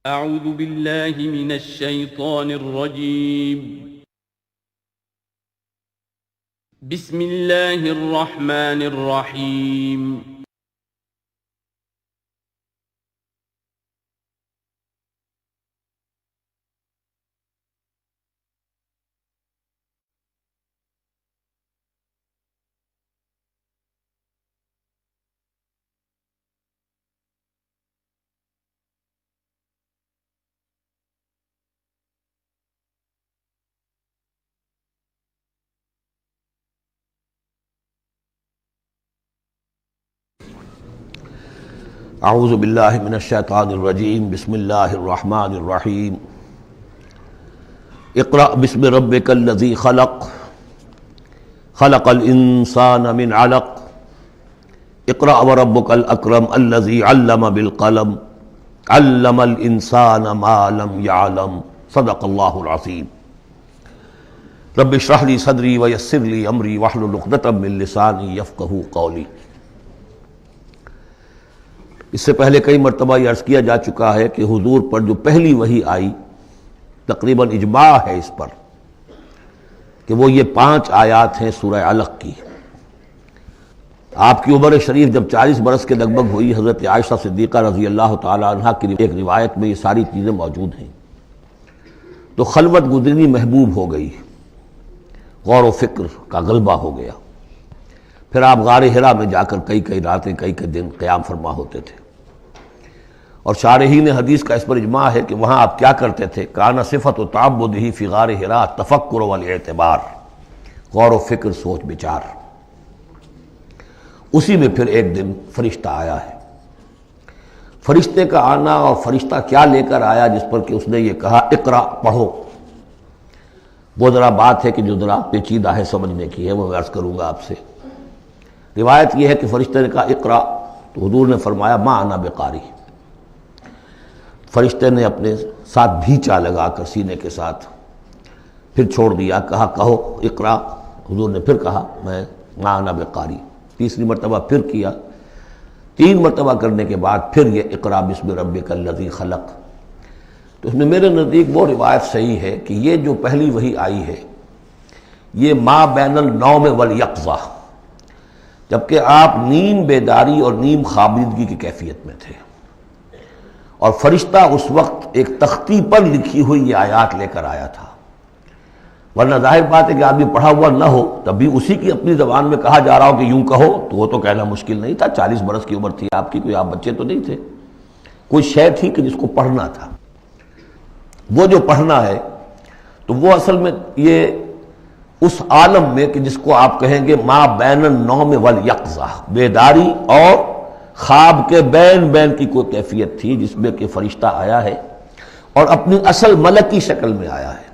اعوذ باللہ من الشیطان الرجیم بسم اللہ الرحمن الرحیم اعوذ باللہ من الشیطان الرجیم بسم اللہ الرحمن الرحیم اقرأ بسم ربک الذی خلق خلق الانسان من علق اقرأ وربک الاکرم الذی علم بالقلم علم الانسان ما لم يعلم صدق اللہ العظیم رب اشرح لی صدری ویسر لی امری واحلل عقدۃ من لسانی یفقہوا قولی۔ اس سے پہلے کئی مرتبہ یہ عرض کیا جا چکا ہے کہ حضور پر جو پہلی وحی آئی تقریباً اجماع ہے اس پر کہ وہ یہ 5 آیات ہیں سورہ علق کی۔ آپ کی عمر شریف جب 40 برس کے لگ بھگ ہوئی، حضرت عائشہ صدیقہ رضی اللہ تعالی عنہا کی ایک روایت میں یہ ساری چیزیں موجود ہیں، تو خلوت گزرنی محبوب ہو گئی، غور و فکر کا غلبہ ہو گیا۔ پھر آپ غار حرا میں جا کر کئی راتیں کئی دن قیام فرما ہوتے تھے، اور شارحین حدیث کا اس پر اجماع ہے کہ وہاں آپ کیا کرتے تھے؟ کان صفت و تعبدہ فی غار حرا تفکر والاعتبار، غور و فکر، سوچ بچار۔ اسی میں پھر ایک دن فرشتہ آیا ہے۔ فرشتے کا آنا اور فرشتہ کیا لے کر آیا جس پر کہ اس نے یہ کہا اقرا، پڑھو، وہ ذرا بات ہے کہ جو ذرا پیچیدہ ہے، سمجھنے کی ہے، وہ میں عرض کروں گا آپ سے۔ روایت یہ ہے کہ فرشتے نے کہا اقرا، تو حضور نے فرمایا ما انا بقاری۔ فرشتے نے اپنے ساتھ بھیچا لگا کر سینے کے ساتھ، پھر چھوڑ دیا، کہا کہو اقرا۔ حضور نے پھر کہا میں ما انا بقاری۔ تیسری مرتبہ پھر کیا، 3 مرتبہ کرنے کے بعد پھر یہ اقرا بسم ربک الذی خلق۔ تو اس میں میرے نزدیک وہ روایت صحیح ہے کہ یہ جو پہلی وحی آئی ہے یہ ما بین النوم والیقظہ، جبکہ آپ نیم بیداری اور نیم خوابیدگی کی کیفیت میں تھے، اور فرشتہ اس وقت ایک تختی پر لکھی ہوئی یہ آیات لے کر آیا تھا۔ ورنہ ظاہر بات ہے کہ آدمی پڑھا ہوا نہ ہو تب بھی اسی کی اپنی زبان میں کہا جا رہا ہو کہ یوں کہو، تو وہ تو کہنا مشکل نہیں تھا۔ 40 برس کی عمر تھی آپ کی، کوئی آپ بچے تو نہیں تھے، کوئی شے تھی کہ جس کو پڑھنا تھا۔ وہ جو پڑھنا ہے تو وہ اصل میں یہ اس عالم میں کہ جس کو آپ کہیں گے ما بین النوم والیقظہ، بیداری اور خواب کے بین کی کوئی کیفیت تھی جس میں کہ فرشتہ آیا ہے اور اپنی اصل ملکی شکل میں آیا ہے۔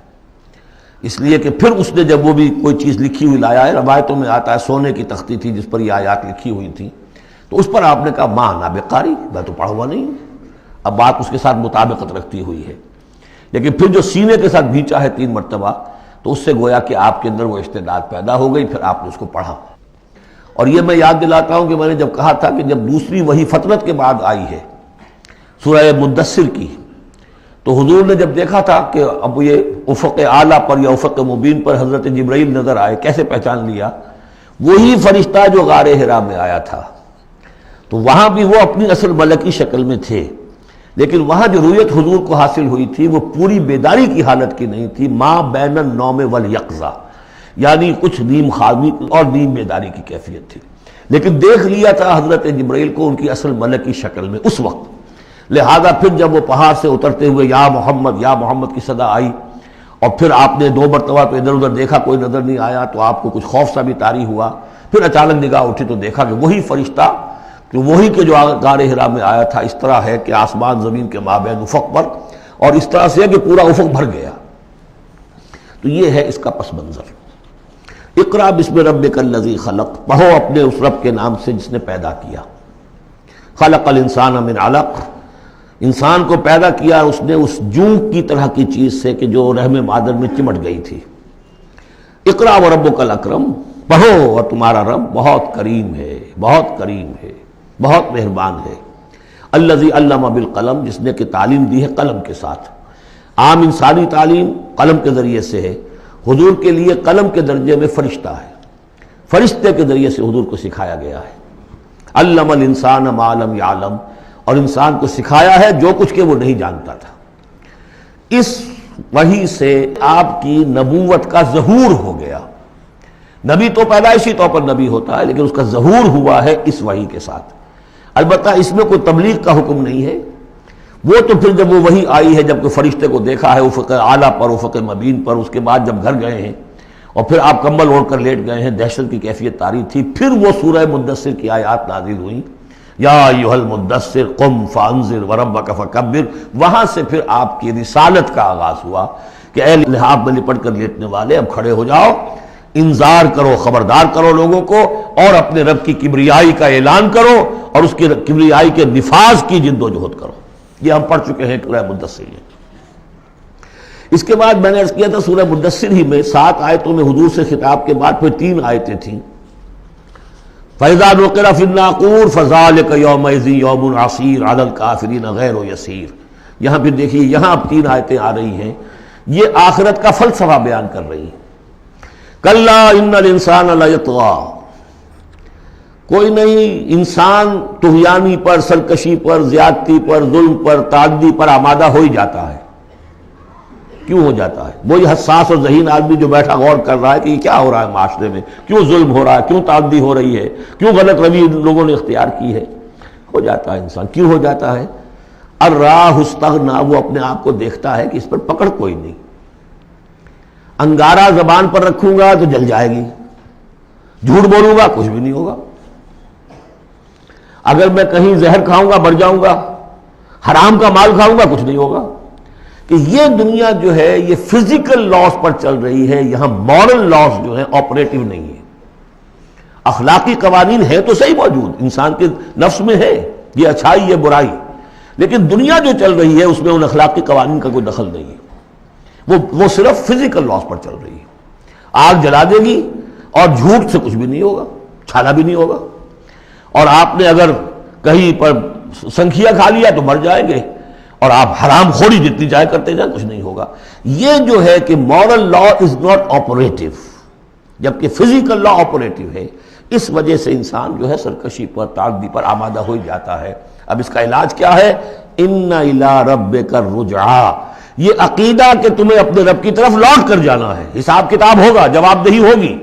اس لیے کہ پھر اس نے جب وہ بھی کوئی چیز لکھی ہوئی لایا ہے، روایتوں میں آتا ہے سونے کی تختی تھی جس پر یہ آیات لکھی ہوئی تھی، تو اس پر آپ نے کہا ما انا بقاری، میں تو پڑھا ہوا نہیں ہوں۔ اب بات اس کے ساتھ مطابقت رکھتی ہوئی ہے، لیکن پھر جو سینے کے ساتھ بھیچا ہے 3 مرتبہ، تو اس سے گویا کہ آپ کے اندر وہ استعداد پیدا ہو گئی، پھر آپ نے اس کو پڑھا۔ اور یہ میں یاد دلاتا ہوں کہ میں نے جب کہا تھا کہ جب دوسری وحی فترت کے بعد آئی ہے سورہ مدثر کی، تو حضور نے جب دیکھا تھا کہ اب یہ افق اعلیٰ پر یا افق مبین پر حضرت جبرائیل نظر آئے، کیسے پہچان لیا؟ وہی فرشتہ جو غار حرا میں آیا تھا، تو وہاں بھی وہ اپنی اصل ملکی شکل میں تھے، لیکن وہاں جو رؤیت حضور کو حاصل ہوئی تھی وہ پوری بیداری کی حالت کی نہیں تھی، ما بین النوم والیقظہ، یعنی کچھ نیم خوابی اور نیم بیداری کی کیفیت تھی، لیکن دیکھ لیا تھا حضرت جبرائیل کو ان کی اصل ملکی شکل میں اس وقت۔ لہذا پھر جب وہ پہاڑ سے اترتے ہوئے یا محمد کی صدا آئی، اور پھر آپ نے 2 مرتبہ تو ادھر ادھر دیکھا، کوئی نظر نہیں آیا، تو آپ کو کچھ خوف سا بھی طاری ہوا۔ پھر اچانک نگاہ اٹھی تو دیکھا کہ وہی فرشتہ کہ وہی کہ جو غار حرا میں آیا تھا، اس طرح ہے کہ آسمان زمین کے مابین افق پر، اور اس طرح سے ہے کہ پورا افق بھر گیا۔ تو یہ ہے اس کا پس منظر۔ اقرا بسم ربک الذی خلق، پڑھو اپنے اس رب کے نام سے جس نے پیدا کیا۔ خلق الانسان من علق، انسان کو پیدا کیا اس نے اس جون کی طرح کی چیز سے کہ جو رحم مادر میں چمٹ گئی تھی۔ اقرا وربک الاکرم، پڑھو اور تمہارا رب بہت کریم ہے، بہت کریم ہے، بہت مہربان ہے۔ الذی علم بالقلم، جس نے کہ تعلیم دی ہے قلم کے ساتھ. عام انسانی تعلیم قلم کے ذریعے سے ہے، حضور کے لیے قلم کے درجے میں فرشتہ ہے، فرشتے کے ذریعے سے حضور کو سکھایا گیا ہے. علم الانسان ما لم یعلم، اور انسان کو سکھایا ہے جو کچھ کہ وہ نہیں جانتا تھا. اس وحی سے آپ کی نبوت کا ظہور ہو گیا. نبی تو پیدائشی طور پر نبی ہوتا ہے، لیکن اس کا ظہور ہوا ہے اس وحی کے ساتھ. البتہ اس میں کوئی تبلیغ کا حکم نہیں ہے، وہ تو پھر جب وہ وحی آئی ہے، جب کہ فرشتے کو دیکھا ہے افق اعلیٰ پر، افق مبین پر، اس کے بعد جب گھر گئے ہیں اور پھر آپ کمبل اوڑھ کر لیٹ گئے ہیں، دہشت کی کیفیت طاری تھی، پھر وہ سورہ مدثر کی آیات نازل ہوئیں، یا ایھا المدثر قم فانذر وربک فکبر. وہاں سے پھر آپ کی رسالت کا آغاز ہوا کہ اے لحاف میں لپٹ کر لیٹنے والے، اب کھڑے ہو جاؤ، انذار کرو، خبردار کرو لوگوں کو، اور اپنے رب کی کبریائی کا اعلان کرو اور اس کی کبریائی کے نفاذ کی جد و جہد کرو. یہ ہم پڑھ چکے ہیں سورہ مدثر میں. اس کے بعد میں نے عرض کیا تھا سورہ مدثر ہی میں 7 آیتوں میں حضور سے خطاب کے بعد پھر 3 آیتیں تھیں. فَإِذَا نُقِرَ فِي النَّاقُورِ فَذَلِكَ يَوْمَئِذٍ يَوْمٌ عَسِيرٌ عَلَى الْكَافِرِينَ غَيْرُ يَسِيرٌ. یہاں پھر دیکھیے، یہاں اب 3 آیتیں آ رہی ہیں، یہ آخرت کا فلسفہ بیان کر رہی ہیں. کَلَّا إِنَّ الْإِنسَانَ لَيَطْغَىٰ، کوئی نہیں، انسان طغیانی پر، سرکشی پر، زیادتی پر، ظلم پر، تعدی پر آمادہ ہو ہی جاتا ہے. کیوں ہو جاتا ہے؟ وہی حساس اور ذہین آدمی جو بیٹھا غور کر رہا ہے کہ یہ کیا ہو رہا ہے معاشرے میں، کیوں ظلم ہو رہا ہے، کیوں تعدی ہو رہی ہے، کیوں غلط روی لوگوں نے اختیار کی ہے. ہو جاتا ہے انسان. کیوں ہو جاتا ہے؟ الراہ استغنا، وہ اپنے آپ کو دیکھتا ہے کہ اس پر پکڑ کوئی نہیں. انگارہ زبان پر رکھوں گا تو جل جائے گی، جھوٹ بولوں گا کچھ بھی نہیں ہوگا، اگر میں کہیں زہر کھاؤں گا مر جاؤں گا، حرام کا مال کھاؤں گا کچھ نہیں ہوگا. کہ یہ دنیا جو ہے یہ فزیکل لاز پر چل رہی ہے، یہاں مورل لاز جو ہے آپریٹو نہیں ہے. اخلاقی قوانین ہے تو صحیح موجود، انسان کے نفس میں ہے، یہ اچھائی یہ برائی، لیکن دنیا جو چل رہی ہے اس میں ان اخلاقی قوانین کا کوئی دخل نہیں ہے. وہ صرف فزیکل لاز پر چل رہی ہے. آگ جلا دے گی اور جھوٹ سے کچھ بھی نہیں ہوگا، چھالا بھی نہیں ہوگا. اور آپ نے اگر کہیں پر سنکھیا کھا لیا تو مر جائیں گے، اور آپ حرام خوری جتنی چاہے کرتے جائیں کچھ نہیں ہوگا. یہ جو ہے کہ moral law is not operative, جبکہ فزیکل لا آپریٹو ہے. اس وجہ سے انسان جو ہے سرکشی پر، تعدی پر آمادہ ہو جاتا ہے. اب اس کا علاج کیا ہے؟ ان الی ربک الرجعی، یہ عقیدہ کہ تمہیں اپنے رب کی طرف لوٹ کر جانا ہے، حساب کتاب ہوگا، جواب دہی ہوگی.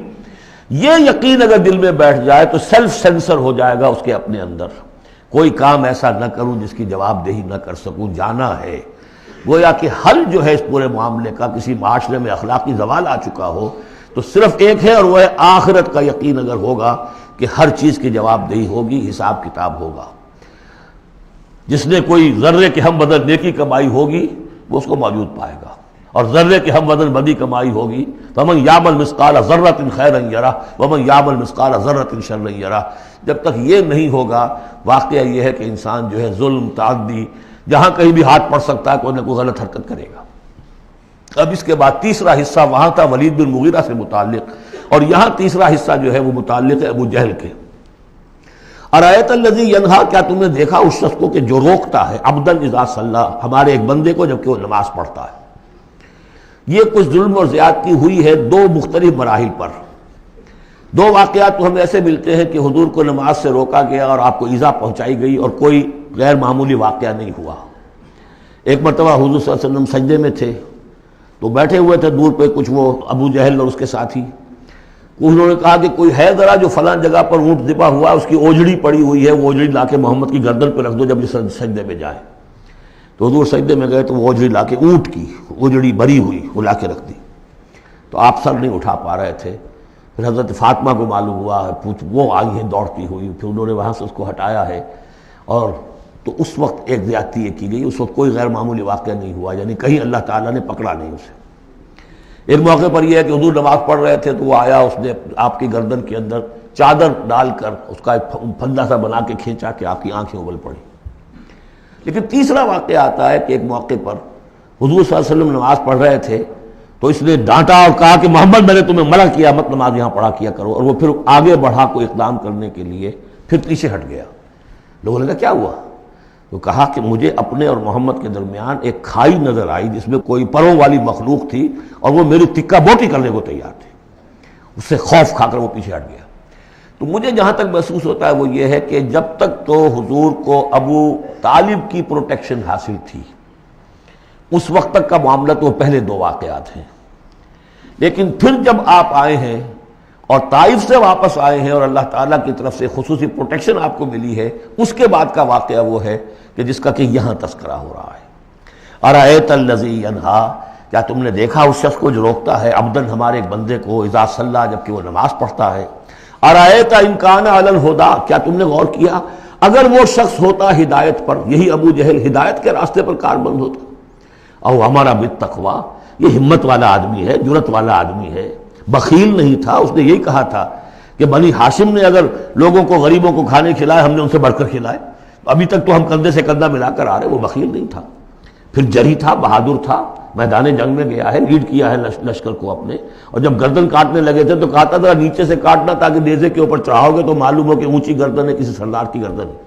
یہ یقین اگر دل میں بیٹھ جائے تو سیلف سینسر ہو جائے گا اس کے اپنے اندر. کوئی کام ایسا نہ کروں جس کی جواب دہی نہ کر سکوں، جانا ہے. گویا کہ حل جو ہے اس پورے معاملے کا، کسی معاشرے میں اخلاقی زوال آ چکا ہو تو صرف ایک ہے، اور وہ ہے آخرت کا یقین اگر ہوگا کہ ہر چیز کی جواب دہی ہوگی، حساب کتاب ہوگا. جس نے کوئی ذرے کے ہم بدل نیکی کمائی ہوگی وہ اس کو موجود پائے گا، اور ذرے کے ہم وزن بدی کمائی ہوگی. فمن یعمل مثقال ذرۃ خیرا یرہ ومن یعمل مثقال ذرۃ شرا یرہ. جب تک یہ نہیں ہوگا، واقعہ یہ ہے کہ انسان جو ہے ظلم، تعدی، جہاں کہیں بھی ہاتھ پڑ سکتا ہے کوئی نہ کوئی غلط حرکت کرے گا. اب اس کے بعد تیسرا حصہ وہاں تھا ولید بن مغیرہ سے متعلق، اور یہاں تیسرا حصہ جو ہے وہ متعلق ہے ابو جہل کے. ارایت الذی ینہا، کیا تم نے دیکھا اس شخص کو کہ جو روکتا ہے، عبدا اذا صلی، ہمارے ایک بندے کو جبکہ وہ نماز پڑھتا ہے. یہ کچھ ظلم اور زیادتی ہوئی ہے 2 مختلف مراحل پر. 2 واقعات تو ہمیں ایسے ملتے ہیں کہ حضور کو نماز سے روکا گیا اور آپ کو ایذا پہنچائی گئی اور کوئی غیر معمولی واقعہ نہیں ہوا. ایک مرتبہ حضور صلی اللہ علیہ وسلم سجدے میں تھے تو بیٹھے ہوئے تھے دور پہ کچھ وہ ابو جہل اور اس کے ساتھی. انہوں نے کہا کہ کوئی ہے ذرا جو فلاں جگہ پر اونٹ ذبح ہوا، اس کی اوجڑی پڑی ہوئی ہے، وہ اوجڑی لا کے محمد کی گردن پہ رکھ دو جب یہ سجدے میں جائے. تو حضور سجدے میں گئے تو وہ اوجڑی لا کے، اونٹ کی اوجڑی بری ہوئی وہ لا کے رکھ دی. تو آپ سر نہیں اٹھا پا رہے تھے. پھر حضرت فاطمہ کو معلوم ہوا ہے، وہ آئی ہیں دوڑتی ہوئی، پھر انہوں نے وہاں سے اس کو ہٹایا ہے. اور تو اس وقت ایک زیادتی یہ کی گئی، اس وقت کوئی غیر معمولی واقعہ نہیں ہوا، یعنی کہیں اللہ تعالیٰ نے پکڑا نہیں اسے. ایک موقع پر یہ ہے کہ حضور نماز پڑھ رہے تھے تو وہ آیا، اس نے آپ کی گردن کے اندر چادر ڈال کر اس کا ایک پھندا سا بنا کے کھینچا کہ آپ کی آنکھیں ابل پڑی. لیکن تیسرا واقعہ آتا ہے کہ ایک موقع پر حضور صلی اللہ علیہ وسلم نماز پڑھ رہے تھے تو اس نے ڈانٹا اور کہا کہ محمد میں نے تمہیں منع کیا مت نماز یہاں پڑھا کیا کرو. اور وہ پھر آگے بڑھا کوئی اقدام کرنے کے لیے پھر پیچھے ہٹ گیا. لوگوں نے کہا کیا ہوا؟ تو کہا کہ مجھے اپنے اور محمد کے درمیان ایک کھائی نظر آئی جس میں کوئی پروں والی مخلوق تھی اور وہ میری تکہ بوٹی کرنے کو تیار تھی. اس سے خوف کھا کر وہ پیچھے ہٹ گیا. تو مجھے جہاں تک محسوس ہوتا ہے وہ یہ ہے کہ جب تک تو حضور کو ابو طالب کی پروٹیکشن حاصل تھی اس وقت تک کا معاملہ تو پہلے دو واقعات ہیں. لیکن پھر جب آپ آئے ہیں اور طائف سے واپس آئے ہیں اور اللہ تعالیٰ کی طرف سے خصوصی پروٹیکشن آپ کو ملی ہے، اس کے بعد کا واقعہ وہ ہے کہ جس کا کہ یہاں تذکرہ ہو رہا ہے. ارأیت الذی ینہا، کیا تم نے دیکھا اس شخص کو جو روکتا ہے عبدن ہمارے ایک بندے کو، اذا صلی جبکہ وہ نماز پڑھتا ہے. ارأیت ان کان علی الہدی، کیا تم نے غور کیا اگر وہ شخص ہوتا ہدایت پر، یہی ابو جہل ہدایت کے راستے پر کاربند ہوتا. او ہمارا بالتقوی، یہ ہمت والا آدمی ہے، جرت والا آدمی ہے، بخیل نہیں تھا. اس نے یہی کہا تھا کہ بنی ہاشم نے اگر لوگوں کو غریبوں کو کھانے کھلائے ہم نے ان سے بڑھ کر کھلائے، ابھی تک تو ہم کندھے سے کندھا ملا کر آ رہے. وہ بخیل نہیں تھا، پھر جری تھا، بہادر تھا، میدان جنگ میں گیا ہے، لیڈ کیا ہے لشکر کو اپنے. اور جب گردن کاٹنے لگے تھے تو کہتا تھا نیچے سے کاٹنا تاکہ نیزے کے اوپر چڑھاؤ گے تو معلوم ہو کہ اونچی گردن ہے کسی سردار کی گردن ہے.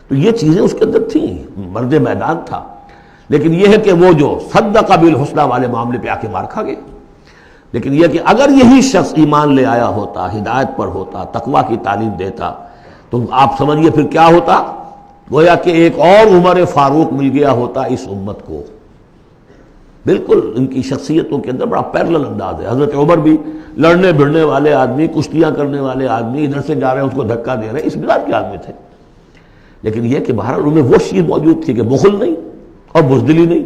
تو یہ چیزیں اس کے اندر تھیں، مرد میدان تھا. لیکن یہ ہے کہ وہ جو صدق بالحسنی والے معاملے پہ آ کے مار کھا گئے. لیکن یہ کہ اگر یہی شخص ایمان لے آیا ہوتا، ہدایت پر ہوتا، تقویٰ کی تعلیم دیتا، تو آپ سمجھیے پھر کیا ہوتا. گویا کہ ایک اور عمر فاروق مل گیا ہوتا اس امت کو. بالکل ان کی شخصیتوں کے اندر بڑا پیرلل انداز ہے. حضرت عمر بھی لڑنے بھڑنے والے آدمی، کشتیاں کرنے والے آدمی، ادھر سے جا رہے ہیں اس کو دھکا دے رہے ہیں، اس مزاج کے آدمی تھے. لیکن یہ کہ بہرحال ان میں وہ چیز موجود تھی کہ بخل نہیں اور بزدلی نہیں.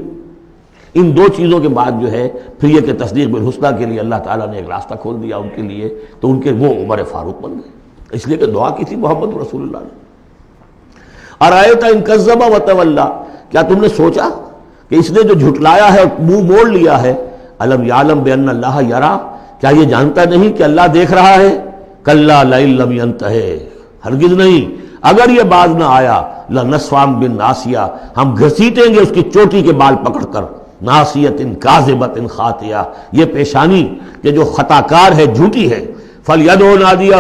ان دو چیزوں کے بعد جو ہے پھر یہ کہ تصدیق بالحسنی کے لیے اللہ تعالیٰ نے ایک راستہ کھول دیا ان کے لیے، تو ان کے وہ عمر فاروق بن گئے. اس لیے کہ دعا کی تھی محمد رسول اللہ نے. ارأیت ان کذب وتولی، کیا تم نے سوچا کہ اس نے جو جھٹلایا ہے اور منہ موڑ لیا ہے، الم یعلم بان اللہ یری، کیا یہ جانتا نہیں کہ اللہ دیکھ رہا ہے. کلا لئن لم ینتہ، ہرگز نہیں اگر یہ باز نہ آیا، لنصفا بالناصیہ، ہم گھسیٹیں گے اس کی چوٹی کے بال پکڑ کر. ناصیۃ کاذبۃ خاطئہ، یہ پیشانی کہ جو خطا کار ہے، جھوٹی ہے. فلیدعو نادیہ،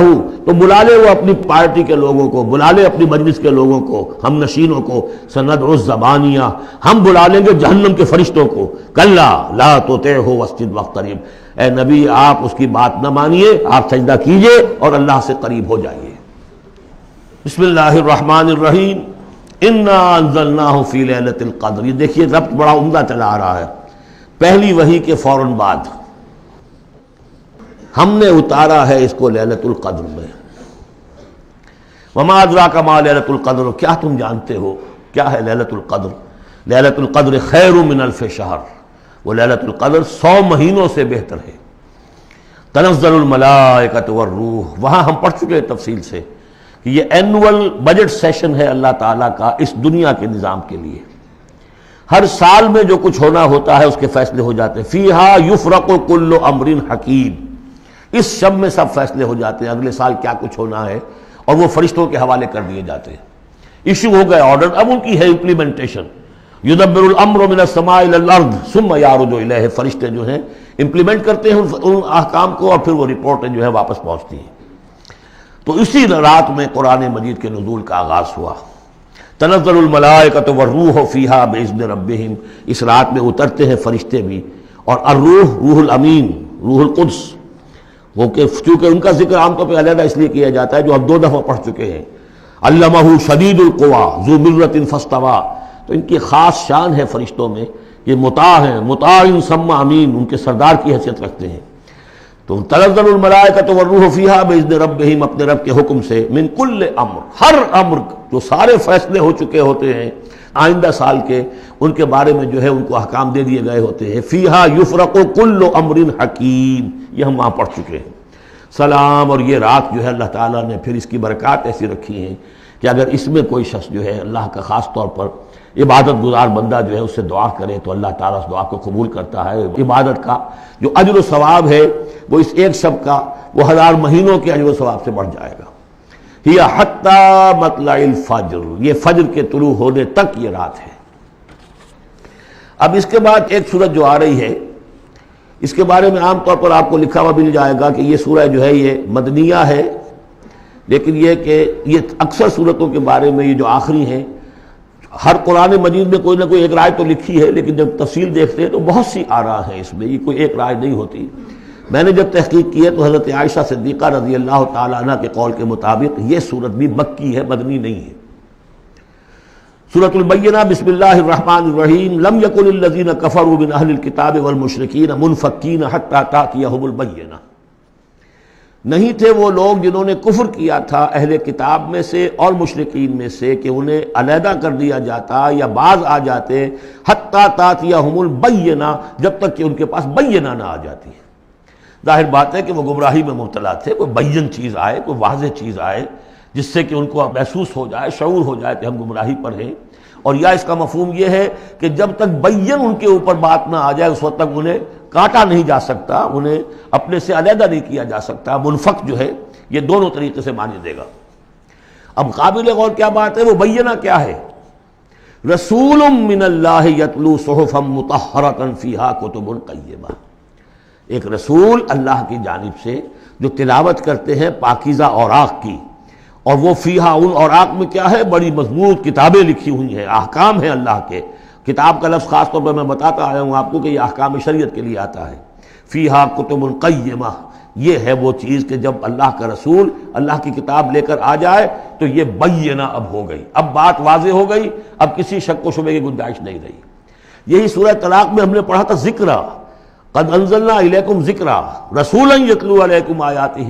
تو بلا لے وہ اپنی پارٹی کے لوگوں کو، بلا لے اپنی مجلس کے لوگوں کو، ہم نشینوں کو. سندعو الزبانیہ، ہم بلا لیں گے جہنم کے فرشتوں کو. کلا لا تطعہ واسجد واقترب، اے نبی آپ اس کی بات نہ مانیے، آپ سجدہ کیجئے اور اللہ سے قریب ہو جائیے. بسم اللہ الرحمن الرحیم. انا انزلناہ فی لیلۃ القدر، یہ دیکھیے ربط بڑا عمدہ چلا آ رہا ہے. پہلی وحی کے فوراً بعد ہم نے اتارا ہے اس کو لیلۃ القدر میں. وما ادراک ما لیلۃ القدر، کیا تم جانتے ہو کیا ہے لیلۃ القدر. لیلۃ القدر خیر من الف شہر، وہ لیلۃ القدر 100 مہینوں سے بہتر ہے. تنزل الملائکۃ والروح، وہاں ہم پڑھ چکے ہیں تفصیل سے کہ یہ اینول بجٹ سیشن ہے اللہ تعالیٰ کا اس دنیا کے نظام کے لیے. ہر سال میں جو کچھ ہونا ہوتا ہے اس کے فیصلے ہو جاتے ہیں. فیہا یفرق کل امر حکیم، اس شب میں سب فیصلے ہو جاتے ہیں اگلے سال کیا کچھ ہونا ہے، اور وہ فرشتوں کے حوالے کر دیے جاتے ہیں. ایشو ہو گئے آرڈر، اب ان کی ہے امپلیمنٹیشن. یدبر الامر من السماء الى الارض ثم یعرج الیہ، فرشتے جو ہیں امپلیمنٹ کرتے ہیں ان احکام کو اور پھر وہ رپورٹیں جو ہے واپس پہنچتی ہیں. تو اسی رات میں قرآن مجید کے نزول کا آغاز ہوا. تنزل الملائکۃ والروح فیہا باذن ربہم، اس رات میں اترتے ہیں فرشتے بھی، اور الروح روح الامین، روح القدس، وہ کہ چونکہ ان کا ذکر عام طور پہ علیحدہ اس لیے کیا جاتا ہے جو ہم 2 دفعہ پڑھ چکے ہیں. علمہ شدید القویٰ ذو مرۃ فاستویٰ، تو ان کی خاص شان ہے فرشتوں میں یہ مطاع ہیں، مطاع ثم امین، ان کے سردار کی حیثیت رکھتے ہیں. تو تنزل الملائکۃ والروح فیہا باذن ربہم، اپنے رب کے حکم سے، من کل امر، ہر امر، جو سارے فیصلے ہو چکے ہوتے ہیں آئندہ سال کے، ان کے بارے میں جو ہے ان کو احکام دے دیے گئے ہوتے ہیں. فیہا یفرق کل امر حکیم، یہ ہم وہاں پڑھ چکے ہیں. سلام، اور یہ رات جو ہے اللہ تعالیٰ نے پھر اس کی برکات ایسی رکھی ہیں کہ اگر اس میں کوئی شخص جو ہے اللہ کا خاص طور پر عبادت گزار بندہ جو ہے اس سے دعا کرے تو اللہ تعالیٰ اس دعا کو قبول کرتا ہے. عبادت کا جو اجر و ثواب ہے وہ اس ایک شب کا وہ 1000 مہینوں کے اجر و ثواب سے بڑھ جائے گا. ہی حتی مطلع الفجر، یہ فجر کے طلوع ہونے تک یہ رات ہے. اب اس کے بعد ایک سورت جو آ رہی ہے اس کے بارے میں عام طور پر آپ کو لکھا ہوا مل جائے گا کہ یہ سورہ جو ہے یہ مدنیہ ہے، لیکن یہ کہ یہ اکثر سورتوں کے بارے میں یہ جو آخری ہیں ہر قرآن مجید میں کوئی نہ کوئی ایک رائے تو لکھی ہے، لیکن جب تفصیل دیکھتے ہیں تو بہت سی آراء ہیں اس میں، یہ کوئی ایک رائے نہیں ہوتی۔ میں نے جب تحقیق کی ہے تو حضرت عائشہ صدیقہ رضی اللہ تعالی عنہ کے قول کے مطابق یہ صورت بھی مکی ہے، مدنی نہیں ہے۔ سورۃ البینہ، بسم اللہ الرحمن الرحیم، لم یکن الذین کفروا من اہل الکتاب والمشرکین منفکین حتی تأتیہم البینہ، نہیں تھے وہ لوگ جنہوں نے کفر کیا تھا اہل کتاب میں سے اور مشرکین میں سے کہ انہیں علیحدہ کر دیا جاتا یا باز آ جاتے حتی تأتیہم البینہ، جب تک کہ ان کے پاس بینہ نہ آ جاتی۔ ظاہر بات ہے کہ وہ گمراہی میں مبتلا تھے، کوئی بین چیز آئے، کوئی واضح چیز آئے جس سے کہ ان کو محسوس ہو جائے، شعور ہو جائے کہ ہم گمراہی پر ہیں، اور یا اس کا مفہوم یہ ہے کہ جب تک بین ان کے اوپر بات نہ آ جائے اس وقت تک انہیں کاٹا نہیں جا سکتا، انہیں اپنے سے علیحدہ نہیں کیا جا سکتا۔ منفک جو ہے یہ دونوں طریقے سے معنی دے گا۔ اب قابل غور کیا بات ہے، وہ بینہ کیا ہے؟ رسول من اللہ یتلو صحفا مطہرۃ فیہا کتب قیمہ، ایک رسول اللہ کی جانب سے جو تلاوت کرتے ہیں پاکیزہ اوراق کی، اور وہ فیہا، ان اوراق میں کیا ہے؟ بڑی مضبوط کتابیں لکھی ہوئی ہیں، احکام ہیں اللہ کے۔ کتاب کا لفظ خاص طور پر میں بتاتا آیا ہوں آپ کو کہ یہ احکام شریعت کے لیے آتا ہے۔ فیہا کتب قیمہ، یہ ہے وہ چیز کہ جب اللہ کا رسول اللہ کی کتاب لے کر آ جائے تو یہ بینہ اب ہو گئی، اب بات واضح ہو گئی، اب کسی شک و شبے کی گنجائش نہیں رہی۔ یہی سورہ طلاق میں ہم نے پڑھا تھا ذکرہ، قد انزلنا الیکم ذکرا رسولا یتلو علیکم آیاتہ،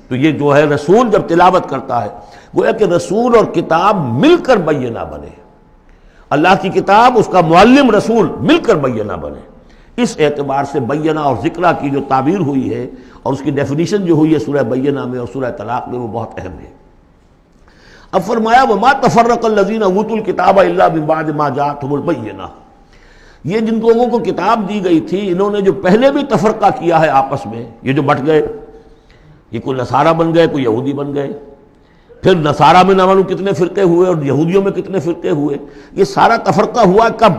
تو یہ جو ہے رسول جب تلاوت کرتا ہے، گویا کہ رسول اور کتاب مل کر بینہ بنے، اللہ کی کتاب اس کا معلم رسول مل کر بینہ بنے۔ اس اعتبار سے بینہ اور ذکرہ کی جو تعبیر ہوئی ہے اور اس کی ڈیفینیشن جو ہوئی ہے سورہ بینہ میں اور سورہ طلاق میں، وہ بہت اہم ہے۔ اب فرمایا وما تفرق الذین اوتوا الکتاب الا من بعد ما جاءتهم البینہ، یہ جن لوگوں کو کتاب دی گئی تھی انہوں نے جو پہلے بھی تفرقہ کیا ہے آپس میں، یہ جو بٹ گئے، یہ کوئی نصارہ بن گئے، کوئی یہودی بن گئے، پھر نصارہ میں نہ معلوم کتنے فرقے ہوئے اور یہودیوں میں کتنے فرقے ہوئے، یہ سارا تفرقہ ہوا کب؟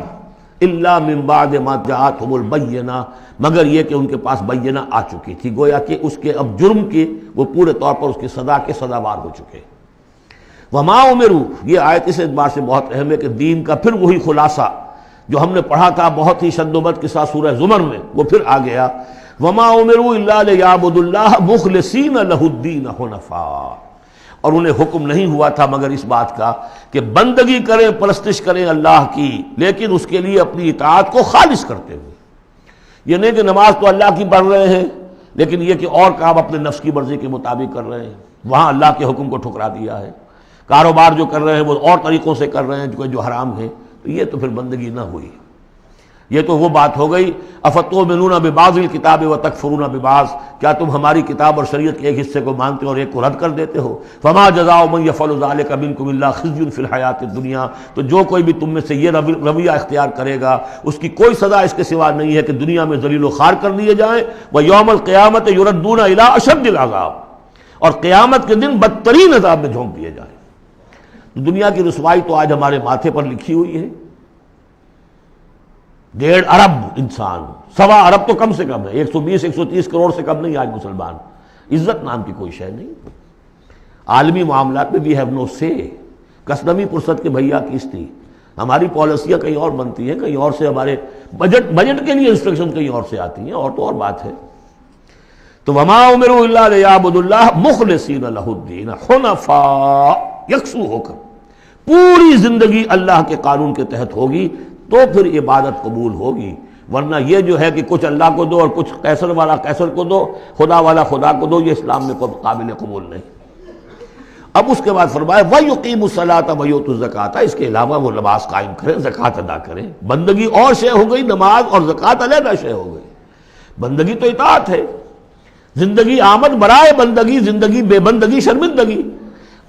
الا من بعد ما جاءتهم البینہ، مگر یہ کہ ان کے پاس بینہ آ چکی تھی، گویا کہ اس کے اب جرم کے وہ پورے طور پر اس کی سزا کے سزاوار ہو چکے۔ وما امروا، یہ آیت اس اعتبار سے بہت اہم ہے کہ دین کا پھر وہی خلاصہ جو ہم نے پڑھا تھا بہت ہی شد و بد کے ساتھ سورہ زمر میں، وہ پھر آ گیا۔ وما امروا الا لیعبدوا اللہ مخلصین لہ الدین حنفاء، اور انہیں حکم نہیں ہوا تھا مگر اس بات کا کہ بندگی کریں، پرستش کریں اللہ کی، لیکن اس کے لیے اپنی اطاعت کو خالص کرتے ہوئے۔ یہ نہیں کہ نماز تو اللہ کی پڑھ رہے ہیں لیکن یہ کہ اور کام اپنے نفس کی مرضی کے مطابق کر رہے ہیں، وہاں اللہ کے حکم کو ٹھکرا دیا ہے۔ کاروبار جو کر رہے ہیں وہ اور طریقوں سے کر رہے ہیں جو حرام ہے، تو یہ تو پھر بندگی نہ ہوئی۔ یہ تو وہ بات ہو گئی افتؤمنون ببعض الکتاب وتکفرون ببعض، کیا تم ہماری کتاب اور شریعت کے ایک حصے کو مانتے ہو اور ایک کو رد کر دیتے ہو؟ فما جزاء من یفعل ذلک منکم الا خزی فی الحیاۃ الدنیا، تو جو کوئی بھی تم میں سے یہ رویہ اختیار کرے گا اس کی کوئی سزا اس کے سوا نہیں ہے کہ دنیا میں ذلیل و خوار کر دیے جائیں، ویوم القیامۃ یردون الی اشد العذاب، اور قیامت کے دن بدترین عذاب میں جھونک دیے جائیں۔ دنیا کی رسوائی تو آج ہمارے ماتھے پر لکھی ہوئی ہے۔ 1.5 ارب انسان، 1.25 ارب تو کم سے کم ہے، 120-130 کروڑ سے کم نہیں آج مسلمان، عزت نام کی کوئی شے نہیں۔ عالمی معاملات میں وی ہیو نو سے، کسنوی پرست کے بھیا کیس تھی، ہماری پالیسیاں کہیں اور بنتی ہیں، کہیں اور سے ہمارے بجٹ کے لیے انسٹرکشن کہیں اور سے آتی ہیں، اور تو اور بات ہے۔ تو وما امروا الا لیعبدوا اللہ مخلصین لہ الدین حنفاء، یکسو ہو کر پوری زندگی اللہ کے قانون کے تحت ہوگی تو پھر عبادت قبول ہوگی، ورنہ یہ جو ہے کہ کچھ اللہ کو دو اور کچھ قیصر والا قیصر کو دو، خدا والا خدا کو دو، یہ اسلام میں قابل قبول نہیں۔ اب اس کے بعد فرمایا وَيُقِيمُ الصَّلَاةَ وَيُؤْتُ الزَّكَاةَ، اس کے علاوہ وہ نماز قائم کریں، زکوٰۃ ادا کریں۔ بندگی اور شے ہو گئی، نماز اور زکوٰۃ علیحدہ شے ہو گئی۔ بندگی تو اطاعت ہے، زندگی آمد برائے بندگی، زندگی بے بندگی شرمندگی۔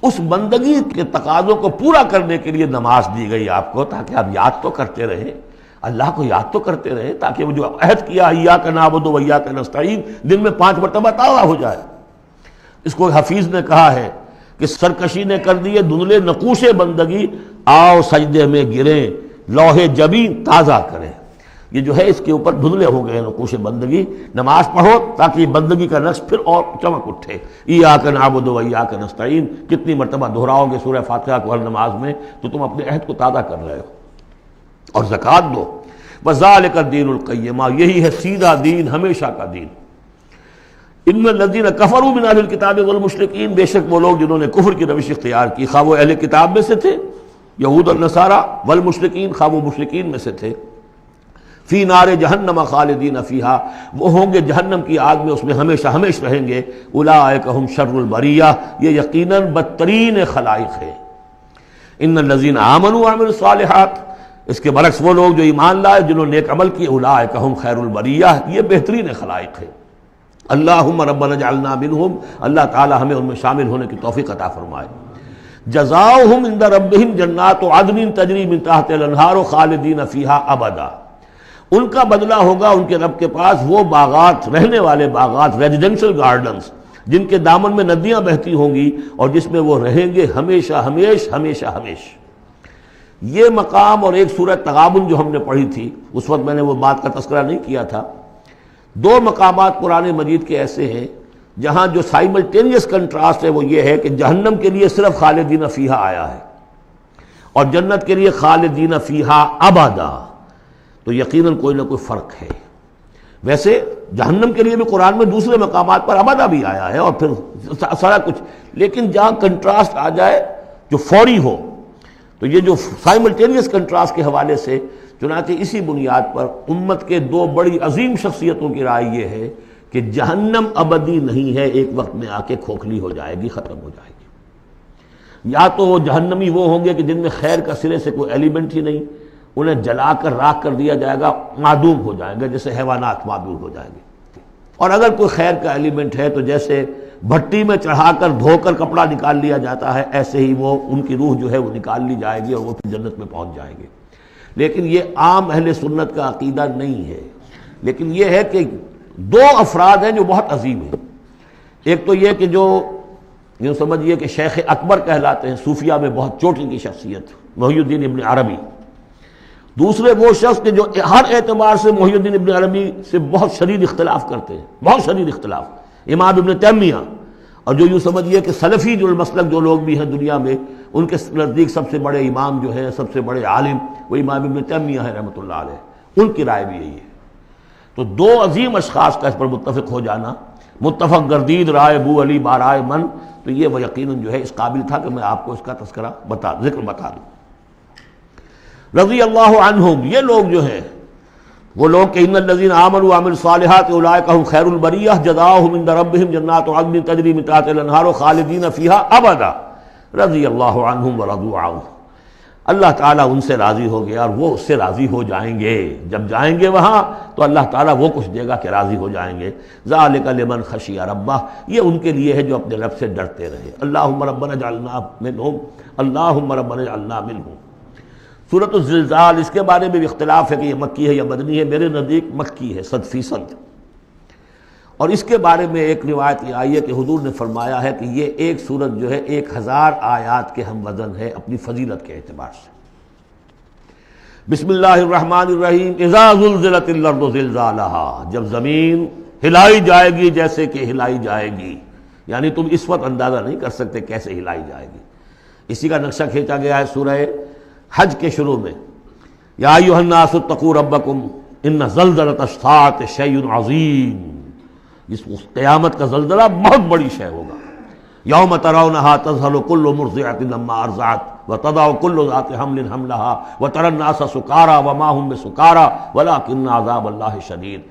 اس بندگی کے تقاضوں کو پورا کرنے کے لیے نماز دی گئی آپ کو، تاکہ آپ یاد تو کرتے رہیں، اللہ کو یاد تو کرتے رہیں، تاکہ وہ جو عہد کیا ایاک نعبد و ایاک نستعین دن میں 5 مرتبہ تازہ ہو جائے۔ اس کو حفیظ نے کہا ہے کہ سرکشی نے کر دیے دھندلے نقوش بندگی، آؤ سجدے میں گریں، لوح جبیں تازہ کریں۔ یہ جو ہے اس کے اوپر دھندلے ہو گئے نقوش بندگی. نماز پڑھو تاکہ بندگی کا نقش پھر اور چمک اٹھے. ایاک نعبد و ایاک نستعین کتنی مرتبہ دہراؤ گے سورہ فاتحہ کو ہر نماز میں تو تم اپنے عہد کو تازہ کر رہے ہو. اور زکوٰۃ دو. وذالک الدین القیمہ یہی ہے سیدھا دین ہمیشہ کا دین. ان الذین کفروا من اہل الکتاب والمشرکین بے شک وہ لوگ جنہوں نے کفر کی روش اختیار کی خواہ وہ اہل کتاب میں سے تھے یہود اور نصارہ والمشرکین خواہ وہ مشرکین میں سے تھے فی نار جہنم خالدین فیہا وہ ہوں گے جہنم کی آگ میں اس میں ہمیشہ ہمیشہ رہیں گے. اولئک ہم شر البریہ یہ یقیناً بدترین خلائق ہے. ان الذین آمنوا وعملوا الصالحات اس کے برعکس وہ لوگ جو ایمان لائے جنہوں نے نیک عمل کیے اولئک ہم خیر البریہ یہ بہترین خلائق ہے. اللہم ربنا اجعلنا منہم اللہ تعالی ہمیں ان میں شامل ہونے کی توفیق عطا فرمائے. جزاؤہم عند ربہم جنات عدن تجری من تحتہا الانہار خالدین فیہا ابدا ان کا بدلہ ہوگا ان کے رب کے پاس وہ باغات رہنے والے باغات ریزیڈینشل گارڈنز جن کے دامن میں ندیاں بہتی ہوں گی اور جس میں وہ رہیں گے ہمیشہ ہمیشہ ہمیشہ ہمیشہ. یہ مقام اور ایک سورۃ تغابن جو ہم نے پڑھی تھی اس وقت میں نے وہ بات کا تذکرہ نہیں کیا تھا. دو مقامات قرآن مجید کے ایسے ہیں جہاں جو سائملٹینیس کنٹراسٹ ہے وہ یہ ہے کہ جہنم کے لیے صرف خالدین فیہا آیا ہے اور جنت کے لیے خالدین فیہا ابدا تو یقیناً کوئی نہ کوئی فرق ہے. ویسے جہنم کے لیے بھی قرآن میں دوسرے مقامات پر ابدا بھی آیا ہے اور پھر سارا کچھ لیکن جہاں کنٹراسٹ آ جائے جو فوری ہو تو یہ جو سائملٹینیس کنٹراسٹ کے حوالے سے چنانچہ اسی بنیاد پر امت کے دو بڑی عظیم شخصیتوں کی رائے یہ ہے کہ جہنم ابدی نہیں ہے ایک وقت میں آ کے کھوکھلی ہو جائے گی ختم ہو جائے گی. یا تو وہ جہنمی وہ ہوں گے کہ جن میں خیر کا سرے سے کوئی ایلیمنٹ ہی نہیں انہیں جلا کر راکھ کر دیا جائے گا معدوم ہو جائیں گے جیسے حیوانات معدوم ہو جائیں گے. اور اگر کوئی خیر کا ایلیمنٹ ہے تو جیسے بھٹی میں چڑھا کر دھو کر کپڑا نکال لیا جاتا ہے ایسے ہی وہ ان کی روح جو ہے وہ نکال لی جائے گی اور وہ پھر جنت میں پہنچ جائیں گے. لیکن یہ عام اہل سنت کا عقیدہ نہیں ہے. لیکن یہ ہے کہ دو افراد ہیں جو بہت عظیم ہیں. ایک تو یہ کہ جو یوں سمجھیے کہ شیخ اکبر کہلاتے ہیں صوفیہ میں بہت چوٹی کی شخصیت محی الدین ابن عربی. دوسرے وہ شخص کہ جو ہر اعتبار سے محی الدین ابن عربی سے بہت شدید اختلاف کرتے ہیں بہت شدید اختلاف امام ابن تیمیہ. اور جو یوں سمجھیے کہ سلفی جو المسلک جو لوگ بھی ہیں دنیا میں ان کے نزدیک سب سے بڑے امام جو ہیں سب سے بڑے عالم وہ امام ابن تیمیہ ہے رحمۃ اللہ علیہ. ان کی رائے بھی یہی ہے. تو دو عظیم اشخاص کا اس پر متفق ہو جانا متفق گردید رائے بو علی بارائے من تو یہ وہ یقیناً جو ہے اس قابل تھا کہ میں آپ کو اس کا تذکرہ ذکر بتا دوں. رضی اللہ عنہم یہ لوگ جو ہیں وہ لوگ کہ ان الذین آمنوا وعملوا الصالحات اولئک هم خیر البریہ جزاؤہم عند ربہم جنات عدن تجری من تحتہا الانہار خالدین فیہا ابدا رضی اللہ عنہم ورضوا عنہ اللہ تعالیٰ ان سے راضی ہو گیا اور وہ اس سے راضی ہو جائیں گے. جب جائیں گے وہاں تو اللہ تعالیٰ وہ کچھ دے گا کہ راضی ہو جائیں گے. ذالک لمن خشی ربہ یہ ان کے لیے ہے جو اپنے رب سے ڈرتے رہے. اللہم ربنا اجعلنا منہم اللہم ربنا اجعلنا منہم. سورۃ الزلزال اس کے بارے میں بھی اختلاف ہے کہ یہ مکی ہے یا مدنی ہے. میرے نزدیک مکی ہے 100%. اور اس کے بارے میں ایک روایت یہ آئی ہے کہ حضور نے فرمایا ہے کہ یہ ایک سورت جو ہے 1000 آیات کے ہم وزن ہے اپنی فضیلت کے اعتبار سے. بسم اللہ الرحمن الرحیم. اذا زلزلت الارض زلزالها جب زمین ہلائی جائے گی جیسے کہ ہلائی جائے گی یعنی تم اس وقت اندازہ نہیں کر سکتے کیسے ہلائی جائے گی. اسی کا نقشہ کھینچا گیا ہے سورہ حج کے شروع میں یا ایھا الناس اتقوا ربکم ان زلزلۃ الساعۃ شیء عظیم. اس قیامت کا زلزلہ بہت بڑی شے ہوگا. یوم ترونھا تذہل کل مرضعۃ عما ارضعت وتضع کل ذات حمل حملها وترى الناس سکارى وما هم بسکارى ولكن عذاب اللہ شدید.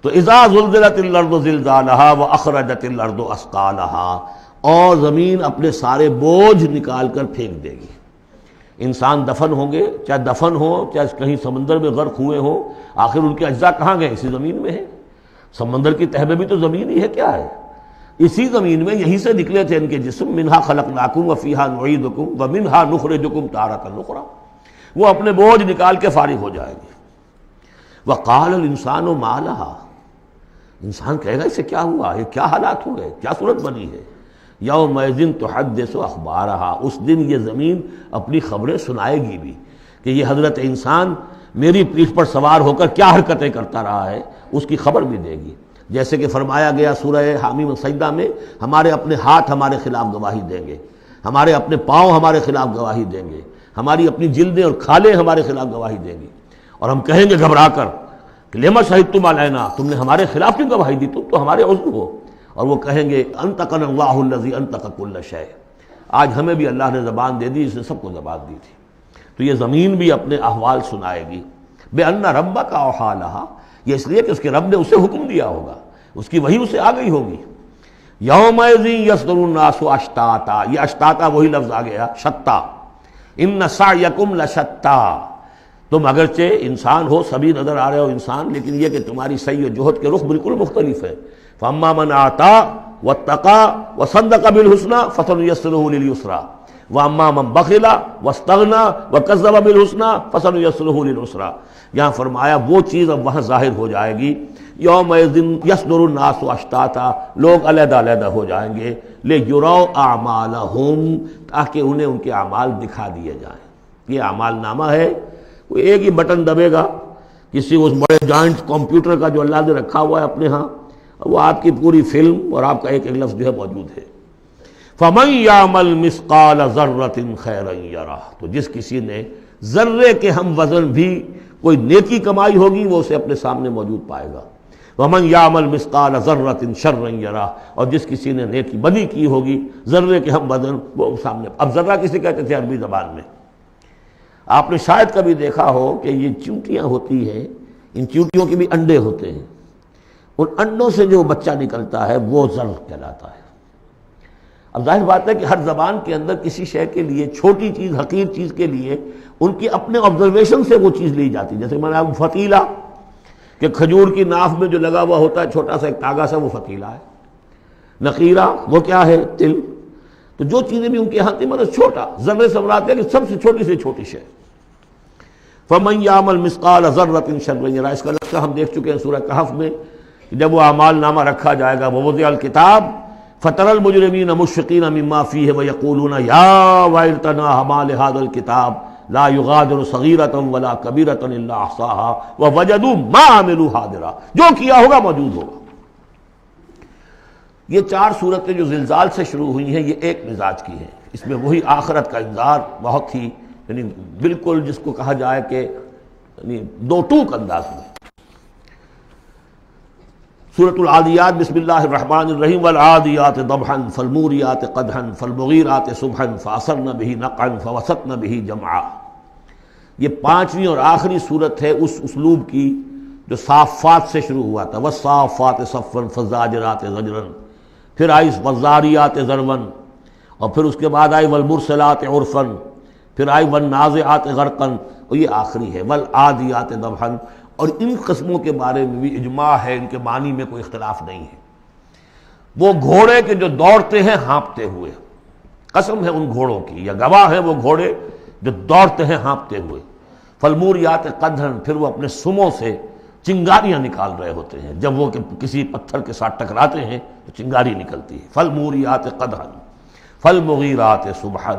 تو اذا زلزلت الارض زلزالها واخرجت الارض اثقالها اور زمین اپنے سارے بوجھ نکال کر پھینک دے گی. انسان دفن ہوں گے چاہے دفن ہو چاہے کہیں سمندر میں غرق ہوئے ہوں آخر ان کے اجزاء کہاں گئے اسی زمین میں ہے. سمندر کی تہہ میں بھی تو زمین ہی ہے. کیا ہے اسی زمین میں یہیں سے نکلے تھے ان کے جسم. منہا خلقناکم وفیہا نعیدکم ومنہا نخرجکم تارۃ اخری. وہ اپنے بوجھ نکال کے فارغ ہو جائے گی. وقال الانسان ما لہا انسان کہے گا اسے کیا ہوا یہ کیا حالات ہو گئے کیا صورت بنی ہے. یومئذ تحدث اخبارہا اس دن یہ زمین اپنی خبریں سنائے گی بھی کہ یہ حضرت انسان میری پیٹھ پر سوار ہو کر کیا حرکتیں کرتا رہا ہے اس کی خبر بھی دے گی. جیسے کہ فرمایا گیا سورہ حامیم سجدہ میں، ہمارے اپنے ہاتھ ہمارے خلاف گواہی دیں گے، ہمارے اپنے پاؤں ہمارے خلاف گواہی دیں گے، ہماری اپنی جلدیں اور کھالیں ہمارے خلاف گواہی دیں گی. اور ہم کہیں گے گھبرا کر کہ لما شہدتم علینا، تم نے ہمارے خلاف کیوں گواہی دی، تم تو ہمارے عضو ہو. اور وہ کہیں گے انطقنا اللہ الذی انطق کل شیء، آج ہمیں بھی اللہ نے زبان دے دی، اس نے سب کو زبان دی تھی. تو یہ زمین بھی اپنے احوال سنائے گی. بِأَنَّ رَبَّكَ أَوْحَىٰ لَهَا، یہ اس لیے کہ اس کے رب نے اسے حکم دیا ہوگا، اس کی وحی اسے آ گئی ہوگی. یومئذ یصدر الناس اشتاتا، یہ اشتاتا وہی لفظ آ گیا شتا. ان سعیکم لشتا، تم اگرچہ انسان ہو، سبھی نظر آ رہے ہو انسان، لیکن یہ کہ تمہاری سعی و جہد کے رخ بالکل مختلف ہے. فاما من آتا واتقى وصدق بالحسنى فسنيسره لليسرى واما من بخل واستغنى وكذب بالحسنى فسنيسره للعسرى. یہاں فرمایا وہ چیز اب وہاں ظاہر ہو جائے گی. یومئذ یصدر الناس اشتاتا، لوگ علیحدہ علیحدہ ہو جائیں گے. لیروا اعمالهم، تاکہ انہیں ان کے اعمال دکھا دیے جائیں. یہ اعمال نامہ ہے، کوئی ایک ہی بٹن دبے گا کسی اس بڑے جائنٹ کمپیوٹر کا جو اللہ نے رکھا ہوا ہے اپنے ہاں، وہ آپ کی پوری فلم اور آپ کا ایک ایک لفظ جو ہے موجود ہے. فَمَن يَعْمَلْ مِثْقَالَ ذَرَّةٍ خَيْرًا يَرَهُ، تو جس کسی نے ذرے کے ہم وزن بھی کوئی نیکی کمائی ہوگی وہ اسے اپنے سامنے موجود پائے گا. وَمَن يَعْمَلْ مِثْقَالَ ذَرَّةٍ شَرًّا يَرَهُ، اور جس کسی نے نیکی بدی کی ہوگی ذرے کے ہم وزن وہ سامنے. اب ذرہ کسے کہتے تھے عربی زبان میں؟ آپ نے شاید کبھی دیکھا ہو کہ یہ چونٹیاں ہوتی ہیں، ان چونٹیوں کے بھی انڈے ہوتے ہیں، ان انڈوں سے جو بچہ نکلتا ہے وہ ذر کہلاتا ہے. اب ظاہر بات ہے کہ ہر زبان کے اندر کسی شے کے لیے، چھوٹی چیز حقیر چیز کے لیے ان کی اپنے آبزرویشن سے وہ چیز لی جاتی ہے. جیسے میں نے آپ فتیلہ، کہ کھجور کی ناف میں جو لگا ہوا ہوتا ہے چھوٹا سا ایک تاگا سا، وہ فتیلہ ہے. نقیرہ وہ کیا ہے؟ تل. تو جو چیزیں بھی ان کے یہاں تھی مطلب چھوٹا، ذرے سے مراد ہے کہ سب سے چھوٹی شے. فَمَن يَعْمَلْ مِثْقَالَ ذَرَّةٍ شَرًّا يَرَهُ، اس کا نقشہ ہم دیکھ چکے ہیں سورہ کہف میں. جب وہ اعمال نامہ رکھا جائے گا، وَوُضِعَ الْكِتَابُ فَتَرَى الْمُجْرِمِينَ مُشْفِقِينَ مِمَّا فِيهِ وَيَقُولُونَ يَا وَيْلَتَنَا مَا لِهَذَا الْكِتَابِ لَا يُغَادِرُ صَغِيرَةً وَلَا كَبِيرَةً إِلَّا أَحْصَاهَا وَوَجَدُوا مَا عَمِلُوا حَاضِرًا، جو کیا ہوگا موجود ہوگا. یہ چار صورتیں جو زلزال سے شروع ہوئی ہیں یہ ایک مزاج کی ہیں. اس میں وہی آخرت کا انذار بہت ہی یعنی بالکل جس کو کہا جائے کہ یعنی دو ٹوک انداز میں. سورۃ العادیات بسم اللہ الرحمن الرحیم والعادیات ضبحا فالموریات قدحا فالمغیرات صبحا فاثرن به نقعا فوسطن به جمعا. یہ پانچویں اور آخری صورت ہے اس اسلوب کی جو صافات سے شروع ہوا تھا. والصافات صفا فالزاجرات زجرا، پھر آئی والذاریات ذروا، اور پھر اس کے بعد آئی والمرسلات عرفا، پھر آئی والنازعات غرقا، اور یہ آخری ہے والعادیات ضبحا. اور ان قسموں کے بارے میں بھی اجماع ہے، ان کے معنی میں کوئی اختلاف نہیں ہے. وہ گھوڑے کے جو دوڑتے ہیں ہانپتے ہوئے، قسم ہے ان گھوڑوں کی، یا گواہ ہیں وہ گھوڑے جو دوڑتے ہیں ہانپتے ہوئے. فالموریات قدحا، پھر وہ اپنے سموں سے چنگاریاں نکال رہے ہوتے ہیں. جب وہ کسی پتھر کے ساتھ ٹکراتے ہیں تو چنگاری نکلتی ہے. فالموریات قدحا فالمغیرات صبحا،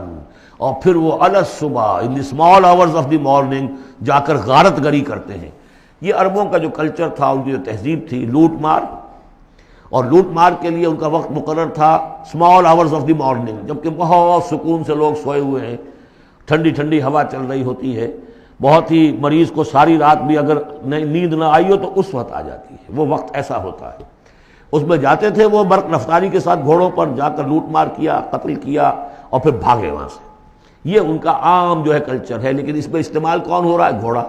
اور پھر وہ الصبح in the small hours of the morning جا کر غارت گری کرتے ہیں. یہ عربوں کا جو کلچر تھا، ان کی جو تہذیب تھی، لوٹ مار، اور لوٹ مار کے لیے ان کا وقت مقرر تھا small hours of the morning, جبکہ بہت سکون سے لوگ سوئے ہوئے ہیں، ٹھنڈی ٹھنڈی ہوا چل رہی ہوتی ہے، بہت ہی مریض کو ساری رات بھی اگر نیند نہ آئی ہو تو اس وقت آ جاتی ہے. وہ وقت ایسا ہوتا ہے. اس میں جاتے تھے وہ برق رفتاری کے ساتھ گھوڑوں پر جا کر لوٹ مار کیا، قتل کیا، اور پھر بھاگے وہاں سے. یہ ان کا عام جو ہے کلچر ہے. لیکن اس میں استعمال کون ہو رہا ہے؟ گھوڑا.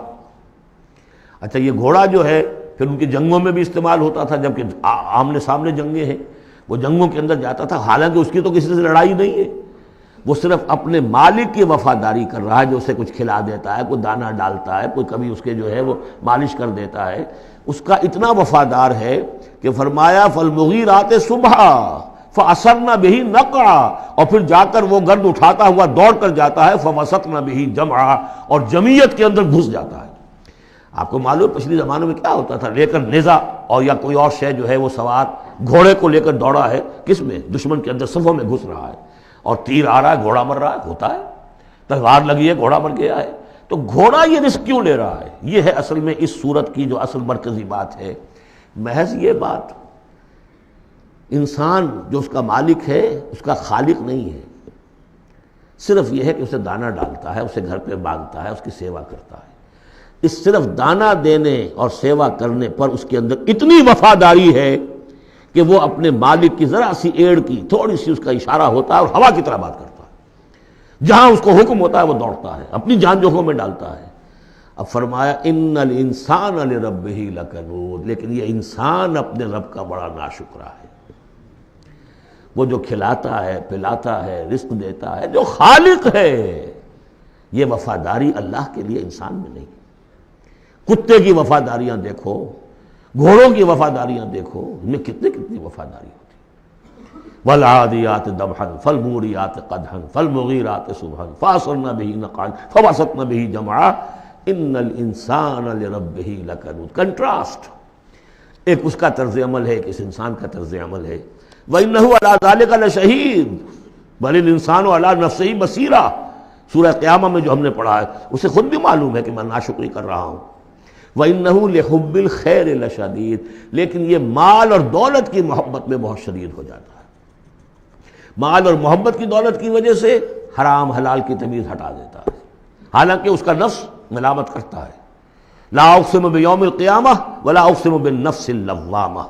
اچھا یہ گھوڑا جو ہے پھر ان کی جنگوں میں بھی استعمال ہوتا تھا، جبکہ آمنے سامنے جنگیں ہیں، وہ جنگوں کے اندر جاتا تھا، حالانکہ اس کی تو کسی سے لڑائی نہیں ہے، وہ صرف اپنے مالک کی وفاداری کر رہا ہے، جو اسے کچھ کھلا دیتا ہے، کوئی دانہ ڈالتا ہے، کوئی کبھی اس کے جو ہے وہ مالش کر دیتا ہے، اس کا اتنا وفادار ہے کہ فرمایا فالمغیرات صبحا فاثرن به نقعا، اور پھر جا کر وہ گرد اٹھاتا ہوا دوڑ کر جاتا ہے فوسطن به جمعا، اور جمعیت کے اندر گھس جاتا ہے. آپ کو معلوم پچھلی زمانوں میں کیا ہوتا تھا؟ لے کر نیزہ اور یا کوئی اور شے جو ہے وہ سوار گھوڑے کو لے کر دوڑا ہے، کس میں؟ دشمن کے اندر صفوں میں گھس رہا ہے، اور تیر آ رہا ہے، گھوڑا مر رہا ہے، ہوتا ہے، تلوار لگی ہے، گھوڑا مر گیا ہے. تو تو گھوڑا یہ رزق کیوں لے رہا ہے؟ یہ ہے اصل میں اس صورت کی جو اصل مرکزی بات ہے، محض یہ بات، انسان جو اس کا مالک ہے اس کا خالق نہیں ہے، صرف یہ ہے کہ اسے دانہ ڈالتا ہے، اسے گھر پہ باندھتا ہے، اس کی سیوا کرتا ہے۔ اس صرف دانہ دینے اور سیوا کرنے پر اس کے اندر اتنی وفاداری ہے کہ وہ اپنے مالک کی ذرا سی ایڑ کی تھوڑی سی اس کا اشارہ ہوتا ہے اور ہوا کی طرح بات کرتا ہے، جہاں اس کو حکم ہوتا ہے وہ دوڑتا ہے، اپنی جان جوکھم میں ڈالتا ہے۔ اب فرمایا ان الانسان لربہ لکنود، لیکن یہ انسان اپنے رب کا بڑا ناشکرا ہے۔ وہ جو کھلاتا ہے، پلاتا ہے، رزق دیتا ہے، جو خالق ہے، یہ وفاداری اللہ کے لیے انسان میں نہیں۔ کتے کی وفاداریاں دیکھو، گھوڑوں کی وفاداریاں دیکھو، ان میں کتنی وفاداری ہوتی ہے۔ والعادیات ضبحا فالموریات قدحا فالمغیرات صبحا فاثرن بہ نقعا فوسطن بہ جمعا ان الانسان لربہ لکنود۔ کنٹراسٹ، ایک اس کا طرز عمل ہے، ایک اس انسان کا طرز عمل ہے۔ وَإِنَّهُ عَلَىٰ ذَلِكَ لَشَهِيدٌ بَلِ الْإِنسَانُ عَلَىٰ نَفْسِهِ بَصِيرًا، سورہ قیامہ میں جو ہم نے پڑھا ہے اسے خود بھی معلوم ہے کہ میں ناشکری کر رہا ہوں۔ وَإِنَّهُ لِحُبِّ الْخَيْرِ لَشَدِيدٌ، لیکن یہ مال اور دولت کی محبت میں بہت شدید ہو جاتا ہے، مال اور محبت کی دولت کی وجہ سے حرام حلال کی تمیز ہٹا دیتا ہے، حالانکہ اس کا نفس ملامت کرتا ہے۔ لا اقسم بیوم القیامہ ولا اقسم بالنفس اللوامہ،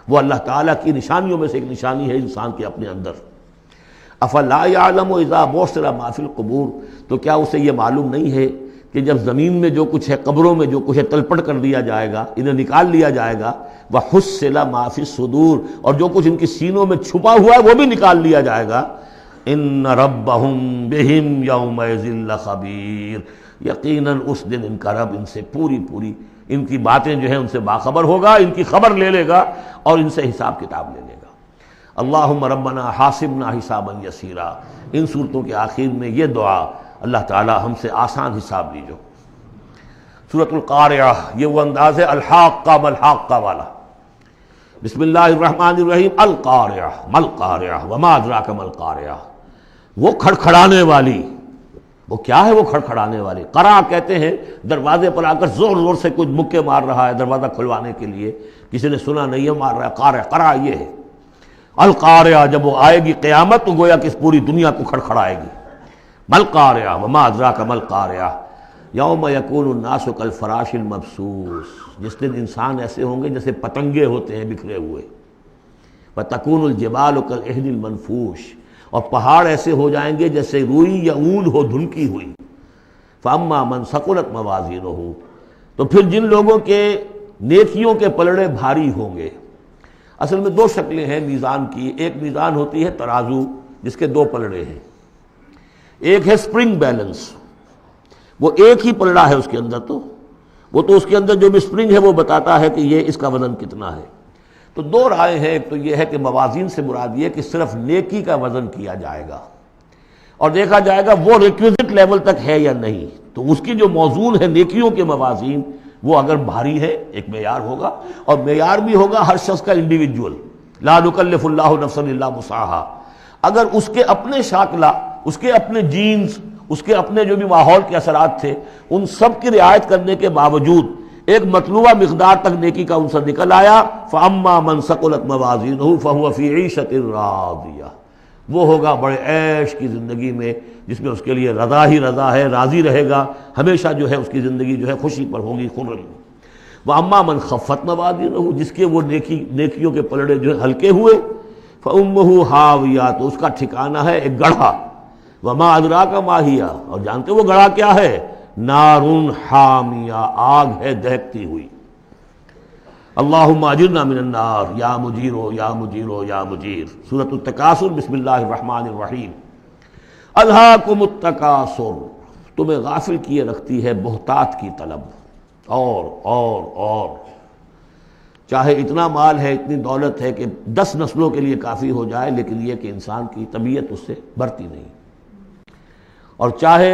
وہ اللہ تعالیٰ کی نشانیوں میں سے ایک نشانی ہے انسان کے اپنے اندر۔ افلا یعلم اذا بعثر ما فی القبور، تو کیا اسے یہ معلوم نہیں ہے کہ جب زمین میں جو کچھ ہے، قبروں میں جو کچھ ہے، تلپٹ کر دیا جائے گا، انہیں نکال لیا جائے گا۔ وحصل ما فی الصدور، اور جو کچھ ان کی سینوں میں چھپا ہوا ہے وہ بھی نکال لیا جائے گا۔ ان ربہم بہم یومئذ لخبیر، یقیناً اس دن ان کا رب ان سے پوری ان کی باتیں جو ہیں ان سے باخبر ہوگا، ان کی خبر لے لے گا اور ان سے حساب کتاب لے لے گا۔ اللہم ربنا حاسبنا حسابا یسیرا، ان صورتوں کے آخر میں یہ دعا، اللہ تعالی ہم سے آسان حساب لیجو۔ سورۃ القارعہ، یہ وہ انداز ہے الحاقہ مالحاقہ والا۔ بسم اللہ الرحمن الرحیم۔ القارعہ مالقارعہ وما ادراک مالقارعہ، وہ کھڑکھڑانے والی، وہ کیا ہے وہ کھڑکھڑانے والی؟ قرع کہتے ہیں دروازے پر آ کر زور سے کوئی مکے مار رہا ہے دروازہ کھلوانے کے لیے، کسی نے سنا نہیں ہے مار رہا ہے، قرع یہ ہے۔ القارعہ، جب وہ آئے گی قیامت تو گویا کہ اس پوری دنیا کو کھڑکھڑائے گی۔ مالقارعہ وما ادراک مالقارعہ یوم یکون الناس کالفراش المبثوث، جس دن انسان ایسے ہوں گے جیسے پتنگے ہوتے ہیں بکھرے ہوئے۔ وتکون الجبال کالعہن المنفوش، اور پہاڑ ایسے ہو جائیں گے جیسے روئی یا اون ہو دھنکی ہوئی۔ فاما من ثقلت موازینہ، تو پھر جن لوگوں کے نیکیوں کے پلڑے بھاری ہوں گے۔ اصل میں دو شکلیں ہیں میزان کی، ایک میزان ہوتی ہے ترازو جس کے دو پلڑے ہیں، ایک ہے سپرنگ بیلنس، وہ ایک ہی پلڑا ہے اس کے اندر، تو وہ تو اس کے اندر جو بھی سپرنگ ہے وہ بتاتا ہے کہ یہ اس کا وزن کتنا ہے۔ تو دو رائے ہیں، ایک تو یہ ہے کہ موازین سے مراد یہ کہ صرف نیکی کا وزن کیا جائے گا اور دیکھا جائے گا وہ ریکویزٹ لیول تک ہے یا نہیں، تو اس کی جو موزون ہے نیکیوں کے موازین وہ اگر بھاری ہے ایک معیار ہوگا، اور معیار بھی ہوگا ہر شخص کا انڈیویجول، لا نکلف اللہ نفسا الا وسعہا۔ اگر اس کے اپنے شاکلہ، اس کے اپنے جینز، اس کے اپنے جو بھی ماحول کے اثرات تھے، ان سب کی رعایت کرنے کے باوجود ایک مطلوبہ مقدار تک نیکی کا عنصر نکل آیا، فَأَمَّا مَنْ ثَقُلَتْ مَوَازِينُهُ فَهُوَ فِي عِيشَةٍ رَاضِيَةٍ، وہ ہوگا بڑے عیش کی زندگی میں جس میں اس کے لیے رضا ہی رضا ہے، راضی رہے گا، ہمیشہ جو ہے اس کی زندگی جو ہے خوشی پر ہوگی، خرم۔ وَأَمَّا مَنْ خَفَّتْ مَوَازِينُهُ، جس کے وہ نیکیوں کے پلڑے جو ہے ہلکے ہوئے، فَأُمُّهُ هَاوِيَةٌ، تو اس کا ٹھکانہ ہے ایک گڑھا۔ وَمَا أَدْرَاكَ مَا هِيَ، اور جانتے وہ گڑھا کیا ہے؟ نارٌ حامیہ، آگ ہے دہکتی ہوئی۔ اللہم اجرنا من النار یا مجیرو یا مجیرو یا مجیر۔ سورۃ التکاثر، بسم اللہ الرحمن الرحیم۔ الہاکم التکاثر، تمہیں غافل کیے رکھتی ہے بہتات کی طلب، اور چاہے اتنا مال ہے، اتنی دولت ہے کہ 10 نسلوں کے لیے کافی ہو جائے، لیکن یہ کہ انسان کی طبیعت اس سے بڑھتی نہیں، اور چاہے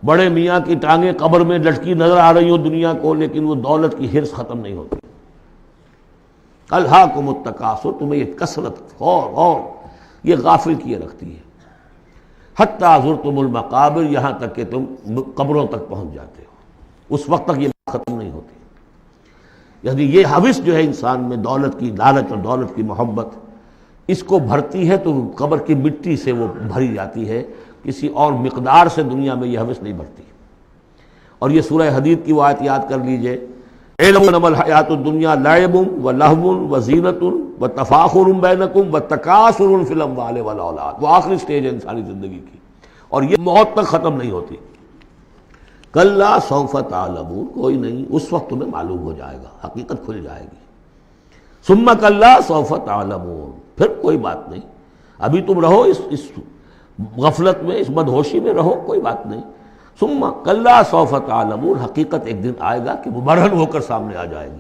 بڑے میاں کی ٹانگیں قبر میں لٹکی نظر آ رہی ہوں دنیا کو، لیکن وہ دولت کی حرص ختم نہیں ہوتی۔ الہاکم التکاثر، تمہیں یہ کثرت اور یہ غافل کیے رکھتی ہے۔ حتیٰ زرتم المقابر، یہاں تک کہ تم قبروں تک پہنچ جاتے ہو، اس وقت تک یہ بات ختم نہیں ہوتی۔ یعنی یہ حوث جو ہے انسان میں، دولت کی لالچ اور دولت کی محبت، اس کو بھرتی ہے تو قبر کی مٹی سے وہ بھری جاتی ہے، کسی اور مقدار سے دنیا میں یہ حوث نہیں بھرتی۔ اور یہ سورہ حدید کی وہ آیت یاد کر لیجئے، اعلموا انما الحیات الدنیا لعب ولہو وزینۃ وتفاخر بینکم وتکاثر فی الاموال والاولاد۔ وہ آخری سٹیج ہے انسانی زندگی کی، اور یہ موت تک ختم نہیں ہوتی۔ کلا سوف تعلمون، کوئی نہیں، اس وقت تمہیں معلوم ہو جائے گا، حقیقت کھل جائے گی۔ ثم کلا سوف تعلمون، پھر کوئی بات نہیں، ابھی تم رہو اس غفلت میں، اس مدہوشی میں رہو، کوئی بات نہیں۔ ثم کلا سوف تعلمون، حقیقت ایک دن آئے گا کہ مبرہن ہو کر سامنے آ جائے گی۔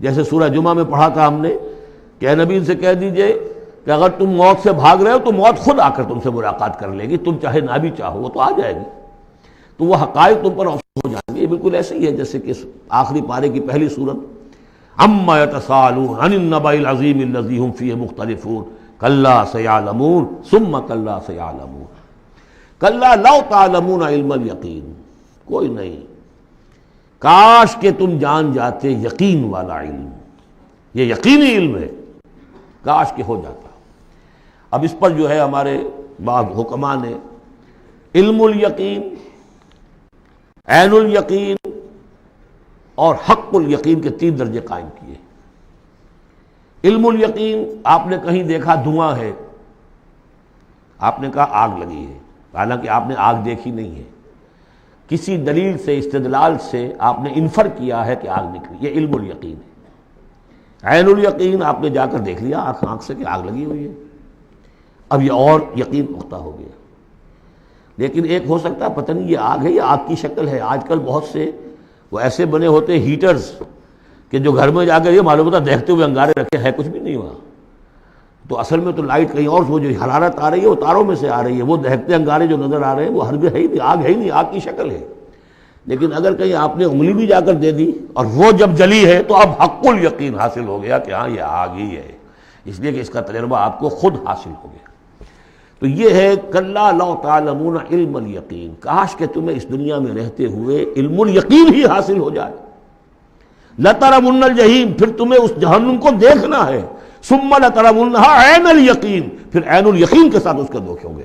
جیسے سورہ جمعہ میں پڑھا تھا ہم نے کہ اے نبی سے کہہ دیجئے کہ اگر تم موت سے بھاگ رہے ہو تو موت خود آ کر تم سے ملاقات کر لے گی، تم چاہے نہ بھی چاہو وہ تو آ جائے گی، تو وہ حقائق تم پر افسوس ہو جائیں گے۔ یہ بالکل ایسے ہی ہے جیسے کہ آخری پارے کی پہلی سورت، عما یتساءلون عن النبأ العظیم الذی هم فیہ مختلفون کلا سیعلمون ثم کلا سیعلمون کلا لو تعلمون علم الیقین، کوئی نہیں، کاش کہ تم جان جاتے یقین والا علم، یہ یقینی علم ہے، کاش کہ ہو جاتا۔ اب اس پر جو ہے ہمارے بعض حکماء نے علم الیقین، عین الیقین اور حق الیقین کے 3 درجے قائم کیے۔ علم الیقین، آپ نے کہیں دیکھا دھواں ہے، آپ نے کہا آگ لگی ہے، حالانکہ آپ نے آگ دیکھی نہیں ہے، کسی دلیل سے، استدلال سے آپ نے انفر کیا ہے کہ آگ نکلی، یہ علم الیقین ہے۔ عین الیقین، آپ نے جا کر دیکھ لیا آنکھ سے کہ آگ لگی ہوئی ہے، اب یہ اور یقین پختہ ہو گیا۔ لیکن ایک ہو سکتا ہے پتہ نہیں یہ آگ ہے یا آگ کی شکل ہے۔ آج کل بہت سے وہ ایسے بنے ہوتے ہیٹرز کہ جو گھر میں جا کر یہ معلوم ہوتا دیکھتے ہوئے انگارے رکھے، ہے کچھ بھی نہیں ہوا، تو اصل میں تو لائٹ کہیں اور، وہ جو حرارت آ رہی ہے وہ تاروں میں سے آ رہی ہے، وہ دہتے انگارے جو نظر آ رہے ہیں وہ ہرگز ہے ہی نہیں، آگ ہے ہی نہیں، آگ کی شکل ہے۔ لیکن اگر کہیں آپ نے انگلی بھی جا کر دے دی اور وہ جب جلی ہے تو اب حق الیقین حاصل ہو گیا کہ ہاں یہ آگ ہی ہے، اس لیے کہ اس کا تجربہ آپ کو خود حاصل ہو گیا۔ تو یہ ہے کلا لو تعلمون علم الیقین، کاش کہ تمہیں اس دنیا میں رہتے ہوئے علم الیقین ہی حاصل ہو جائے۔ لترون الجحیم، پھر تمہیں اس جہنم کو دیکھنا ہے، ثم لترونها عین الیقین، پھر عین الیقین کے ساتھ اس کا دیکھو گے۔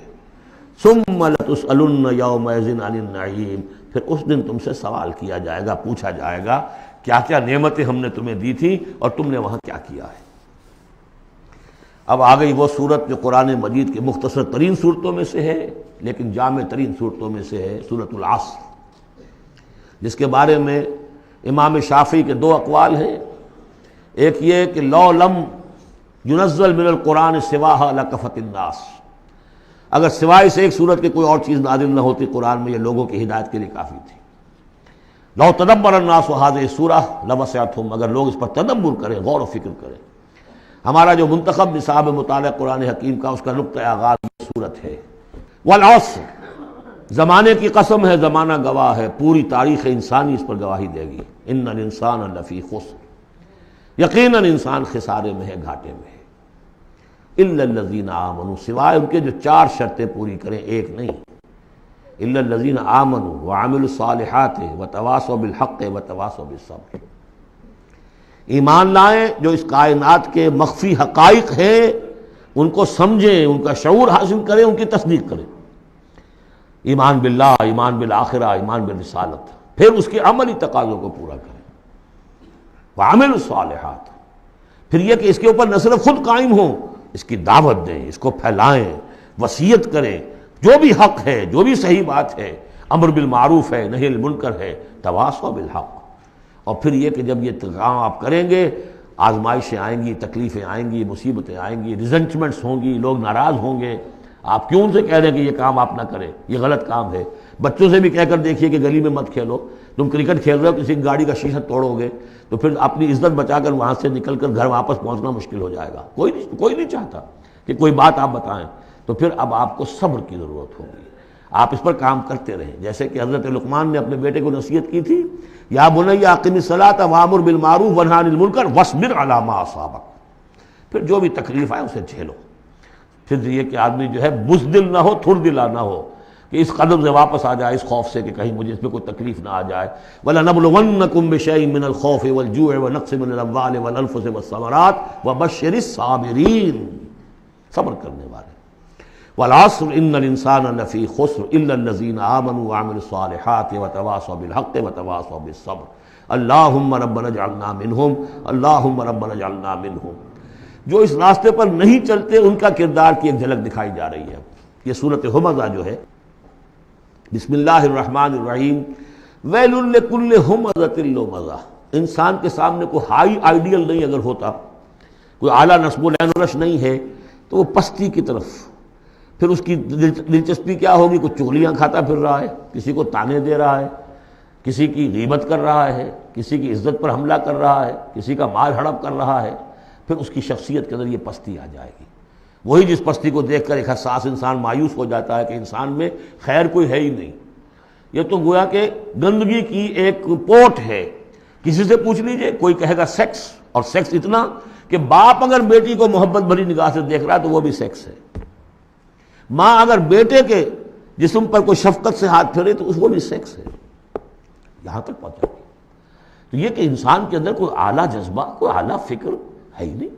ثم لتسألن یومئذ عن النعیم، پھر اس دن تم سے سوال کیا جائے گا، پوچھا جائے گا کیا کیا نعمتیں ہم نے تمہیں دی تھی اور تم نے وہاں کیا کیا ہے۔ اب آ گئی وہ صورت جو قرآن مجید کے مختصر ترین صورتوں میں سے ہے لیکن جامع ترین صورتوں میں سے ہے، سورۃ العصر، جس کے بارے میں امام شافعی کے 2 اقوال ہیں۔ ایک یہ کہ لو لم ینزل من القرآن سواہا لکفت الناس، اگر سوائے سے ایک صورت کی کوئی اور چیز نازل نہ ہوتی قرآن میں، یہ لوگوں کی ہدایت کے لیے کافی تھی۔ لو تدبر الناس هذه السورة لوسعتهم، اگر لوگ اس پر تدبر کریں، غور و فکر کریں۔ ہمارا جو منتخب نصاب مطالعہ قرآن حکیم کا، اس کا نقطہ آغاز یہ صورت ہے۔ والعصر، زمانے کی قسم ہے، زمانہ گواہ ہے، پوری تاریخ انسانی اس پر گواہی دے گی۔ ان الانسان لفی خسر، یقیناً انسان خسارے میں ہے، گھاٹے میں ہے۔ الا الذین آمنوا، سوائے ان کے جو 4 شرطیں پوری کریں، ایک نہیں۔ الا الذین آمنوا وعملوا الصالحات وتواصوا بالحق وتواصوا بالصبر، ایمان لائیں، جو اس کائنات کے مخفی حقائق ہیں ان کو سمجھیں، ان کا شعور حاصل کریں، ان کی تصدیق کریں۔ ایمان باللہ، ایمان بالآخرہ، ایمان بالرسالت، پھر اس کے عملی تقاضوں کو پورا کریں۔ وعملوا الصالحات، پھر یہ کہ اس کے اوپر نہ صرف خود قائم ہوں، اس کی دعوت دیں، اس کو پھیلائیں، وصیت کریں، جو بھی حق ہے، جو بھی صحیح بات ہے، امر بالمعروف ہے، نہی عن المنکر ہے، تواصوا بالحق۔ اور پھر یہ کہ جب یہ کام آپ کریں گے، آزمائشیں آئیں گی، تکلیفیں آئیں گی، مصیبتیں آئیں گی، ریزنٹمنٹس ہوں گی، لوگ ناراض ہوں گے، آپ کیوں ان سے کہہ رہے ہیں کہ یہ کام آپ نہ کریں، یہ غلط کام ہے۔ بچوں سے بھی کہہ کر دیکھیے کہ گلی میں مت کھیلو، تم کرکٹ کھیل رہے ہو، کسی کی گاڑی کا شیشہ توڑو گے تو پھر اپنی عزت بچا کر وہاں سے نکل کر گھر واپس پہنچنا مشکل ہو جائے گا۔ کوئی نہیں چاہتا کہ کوئی بات آپ بتائیں، تو پھر اب آپ کو صبر کی ضرورت ہوگی، آپ اس پر کام کرتے رہیں۔ جیسے کہ حضرت لقمان نے اپنے بیٹے کو نصیحت کی تھی، یا بنی اقم الصلاۃ وامر بالمعروف وانہی عن المنکر واصبر علی ما اصابک، پھر جو بھی تکلیف آئے اسے جھیلو، پھر یہ کہ آدمی جو ہے بزدل نہ ہو، تھر دلا نہ ہو، کہ اس قدم سے واپس آ جائے اس خوف سے کہ کہیں مجھے اس میں کوئی تکلیف نہ آ جائے۔ وَلَنَبْلُوَنَّكُمْ بِشَيْءٍ مِّنَ الْخَوْفِ وَالْجُوعِ وَنَقْصٍ مِّنَ الْأَمْوَالِ وَالْأَنفُسِ وَالثَّمَرَاتِ وَبَشِّرِ الصَّابِرِينَ، صبر کرنے والے۔ وَالْعَصْرِ إِنَّ الْإِنسَانَ لَفِي خُسْرٍ إِلَّا الَّذِينَ آمَنُوا وَعَمِلُوا الصَّالِحَاتِ وَتَوَاصَوْا بِالْحَقِّ وَتَوَاصَوْا بِالصَّبْرِ اللہم ربنا اجعلنا منہم اللہم ربنا اجعلنا منہم۔ جو اس راستے پر نہیں چلتے ان کا کردار کی ایک جھلک دکھائی جا رہی ہے۔ یہ سورۃ ہمزہ جو ہے، بسم اللہ الرحمن الرحیم، ویل لکل ہمزۃ لمزہ، انسان کے سامنے کوئی ہائی آئیڈیل نہیں اگر ہوتا، کوئی اعلیٰ نصب و لین و نش نہیں ہے، تو وہ پستی کی طرف، پھر اس کی دلچسپی کیا ہوگی؟ کچھ چغلیاں کھاتا پھر رہا ہے، کسی کو تانے دے رہا ہے، کسی کی غیبت کر رہا ہے، کسی کی عزت پر حملہ کر رہا ہے، کسی کا مال ہڑپ کر رہا ہے، پھر اس کی شخصیت کے اندر یہ پستی آ جائے گی۔ وہی جس پستی کو دیکھ کر ایک حساس انسان مایوس ہو جاتا ہے کہ انسان میں خیر کوئی ہے ہی نہیں، یہ تو گویا کہ گندگی کی ایک پوٹ ہے۔ کسی سے پوچھ لیجئے، کوئی کہے گا سیکس، اور سیکس اتنا کہ باپ اگر بیٹی کو محبت بھری نگاہ سے دیکھ رہا ہے تو وہ بھی سیکس ہے، ماں اگر بیٹے کے جسم پر کوئی شفقت سے ہاتھ پھیرے تو وہ بھی سیکس ہے، یہاں تک پہنچا گیا۔ تو یہ کہ انسان کے اندر کوئی اعلیٰ جذبہ، کوئی اعلیٰ فکر ہے ہی نہیں،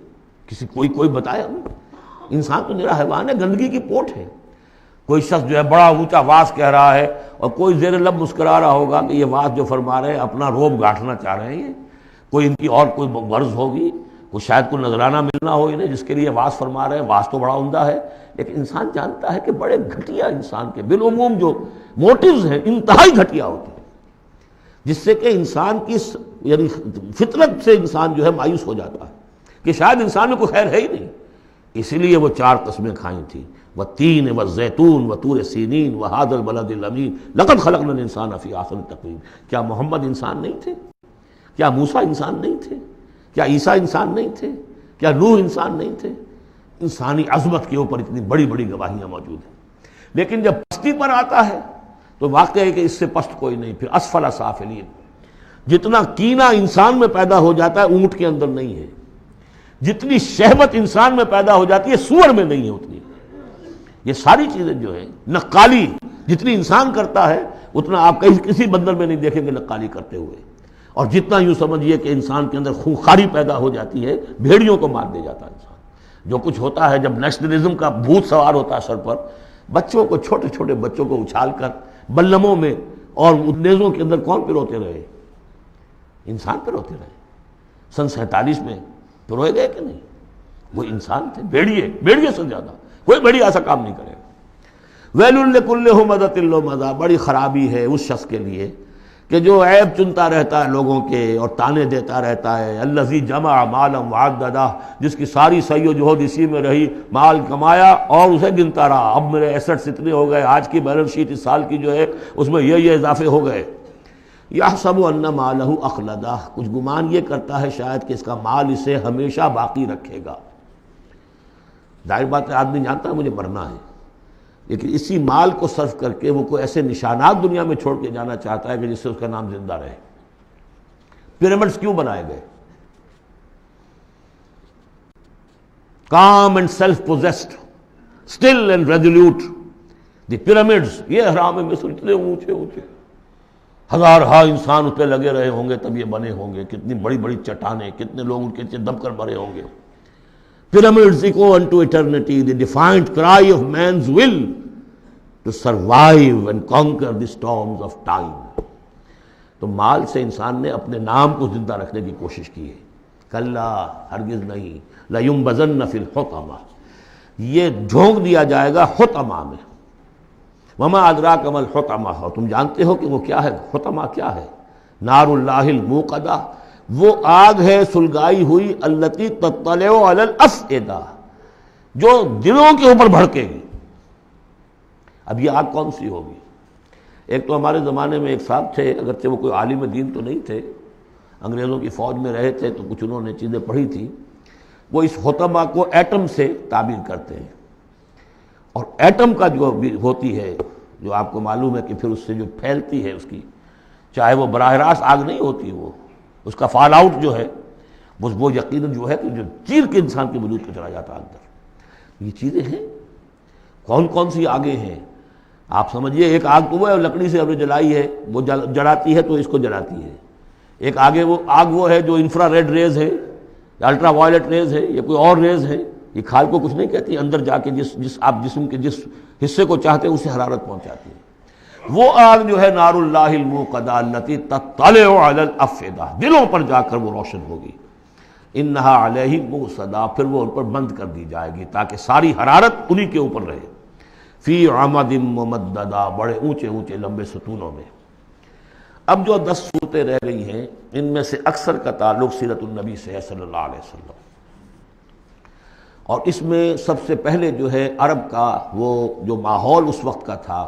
کسی کوئی بتائے ہمیں، انسان تو میرا حیوان ہے، گندگی کی پوٹ ہے۔ کوئی شخص جو ہے بڑا اونچا واز کہہ رہا ہے اور کوئی زیر لب مسکرا رہا ہوگا کہ یہ واز جو فرما رہے ہیں اپنا روب گاٹھنا چاہ رہے ہیں، کوئی ان کی اور کوئی غرض ہوگی، کوئی شاید کوئی نذرانہ ملنا ہو انہیں جس کے لیے واز فرما رہے ہیں۔ واز تو بڑا عمدہ ہے، لیکن انسان جانتا ہے کہ بڑے گھٹیا انسان کے بالعموم جو موٹیوز ہیں انتہائی گھٹیا ہوتے ہیں، جس سے کہ انسان کی یعنی فطرت سے انسان جو ہے مایوس ہو جاتا ہے کہ شاید انسان میں کوئی خیر ہے ہی نہیں۔ اسی لیے وہ 4 قسمیں کھائیں تھیں، والتین والزیتون وطور سینین وہذا البلد الامین لقد خلقنا الانسان فی احسن تقویم۔ کیا محمد انسان نہیں تھے؟ کیا موسیٰ انسان نہیں تھے؟ کیا عیسیٰ انسان نہیں تھے؟ کیا نوح انسان نہیں تھے؟ انسانی عظمت کے اوپر اتنی بڑی بڑی گواہیاں موجود ہیں، لیکن جب پستی پر آتا ہے تو واقع ہے کہ اس سے پست کوئی نہیں۔ پھر اسفل سافلین، جتنا کینہ انسان میں پیدا ہو جاتا ہے اونٹ کے اندر نہیں ہے، جتنی شہوت انسان میں پیدا ہو جاتی ہے سور میں نہیں ہے اتنی۔ یہ ساری چیزیں جو ہیں، نقالی جتنی انسان کرتا ہے اتنا آپ کسی بندر میں نہیں دیکھیں گے نقالی کرتے ہوئے، اور جتنا یوں سمجھیے کہ انسان کے اندر خونخواری پیدا ہو جاتی ہے، بھیڑیوں کو مار دے جاتا ہے انسان۔ جو کچھ ہوتا ہے جب نیشنلزم کا بھوت سوار ہوتا ہے سر پر، بچوں کو، چھوٹے چھوٹے بچوں کو اچھال کر بلموں میں اور نیزوں کے اندر کون پروتے رہے؟ انسان پروتے رہے۔ سن 47 میں پروئے گئے کہ نہیں؟ وہ انسان تھے، بھیڑیے سے زیادہ، کوئی بھیڑیا ایسا کام نہیں کرے گا۔ ویل لکل ہمزۃ لمزہ، بڑی خرابی ہے اس شخص کے لیے کہ جو عیب چنتا رہتا ہے لوگوں کے اور تانے دیتا رہتا ہے۔ الذی جمع مالا وعددہ، جس کی ساری سعی و جہد اسی میں رہی، مال کمایا اور اسے گنتا رہا، اب میرے ایسٹس اتنے ہو گئے، آج کی بیلنس شیٹ اس سال کی جو ہے اس میں یہ اضافے ہو گئے۔ یحسب ان مالہ اخلدہ، کچھ گمان یہ کرتا ہے شاید کہ اس کا مال اسے ہمیشہ باقی رکھے گا۔ ظاہر بات ہے آدمی جانتا ہے مجھے مرنا ہے، لیکن اسی مال کو صرف کر کے وہ کوئی ایسے نشانات دنیا میں چھوڑ کے جانا چاہتا ہے کہ جس سے اس کا نام زندہ رہے۔ پیرامڈز کیوں بنائے گئے؟ calm and self-possessed, still and resolute. The pyramids، یہ اہرام مصر اتنے اونچے اونچے، ہزارہا انسان اس پہ لگے رہے ہوں گے تب یہ بنے ہوں گے، کتنی بڑی بڑی چٹانیں، کتنے لوگ ان کے نیچے دب کر مرے ہوں گے۔ Pyramids echo unto eternity, the defiant cry of man's will to survive and conquer the storms of time۔ تو مال سے انسان نے اپنے نام کو زندہ رکھنے کی کوشش کی ہے۔ کلا، ہرگز نہیں، لَيُنبَذَنَّ فِي الْحُطَمَةِ، یہ جھونک دیا جائے گا حطمہ میں۔ وَمَا أَدْرَاكَ مَا الْحُطَمَةُ، اور تم جانتے ہو کہ وہ کیا ہے؟ حطمہ کیا ہے؟ نار اللہ الموقدہ، وہ آگ ہے سلگائی ہوئی، التی تطلع علی الافئدہ، جو دلوں کے اوپر بھڑکے گی۔ اب یہ آگ کون سی ہوگی؟ ایک تو ہمارے زمانے میں ایک صاحب تھے، اگرچہ وہ کوئی عالم دین تو نہیں تھے، انگریزوں کی فوج میں رہے تھے تو کچھ انہوں نے چیزیں پڑھی تھیں، وہ اس حطمہ کو ایٹم سے تعبیر کرتے ہیں، اور ایٹم کا جو بھی ہوتی ہے، جو آپ کو معلوم ہے کہ پھر اس سے جو پھیلتی ہے اس کی، چاہے وہ براہ راست آگ نہیں ہوتی، وہ اس کا فال آؤٹ جو ہے وہ یقیناً جو ہے کہ جو چیر کے انسان کے وجود کو چلا جاتا ہے اندر۔ یہ چیزیں ہیں کون کون سی آگیں ہیں؟ آپ سمجھیے ایک آگ تو وہ ہے لکڑی سے ہم نے جلائی ہے، وہ جلاتی ہے تو اس کو جلاتی ہے. ایک آگ وہ ہے جو انفرا ریڈ ریز ہے، الٹرا وائلٹ ریز ہے، یا کوئی اور ریز ہے. یہ کھال کو کچھ نہیں کہتی، اندر جا کے جس آپ جسم کے جس حصے کو چاہتے ہیں اسے حرارت پہنچاتی ہے. وہ آگ جو ہے نار اللہ الموقدہ التی تطلع علی الافئدہ، دلوں پر جا کر وہ روشن ہوگی. انہا علیہم موصدہ، پھر وہ ان پر بند کر دی جائے گی تاکہ ساری حرارت انہی کے اوپر رہے. فی عمد ممددہ، بڑے اونچے اونچے لمبے ستونوں میں. اب جو 10 صورتیں رہ گئی ہیں ان میں سے اکثر کا تعلق سیرت النبی سے ہے صلی اللہ علیہ وسلم. اور اس میں سب سے پہلے جو ہے عرب کا وہ جو ماحول اس وقت کا تھا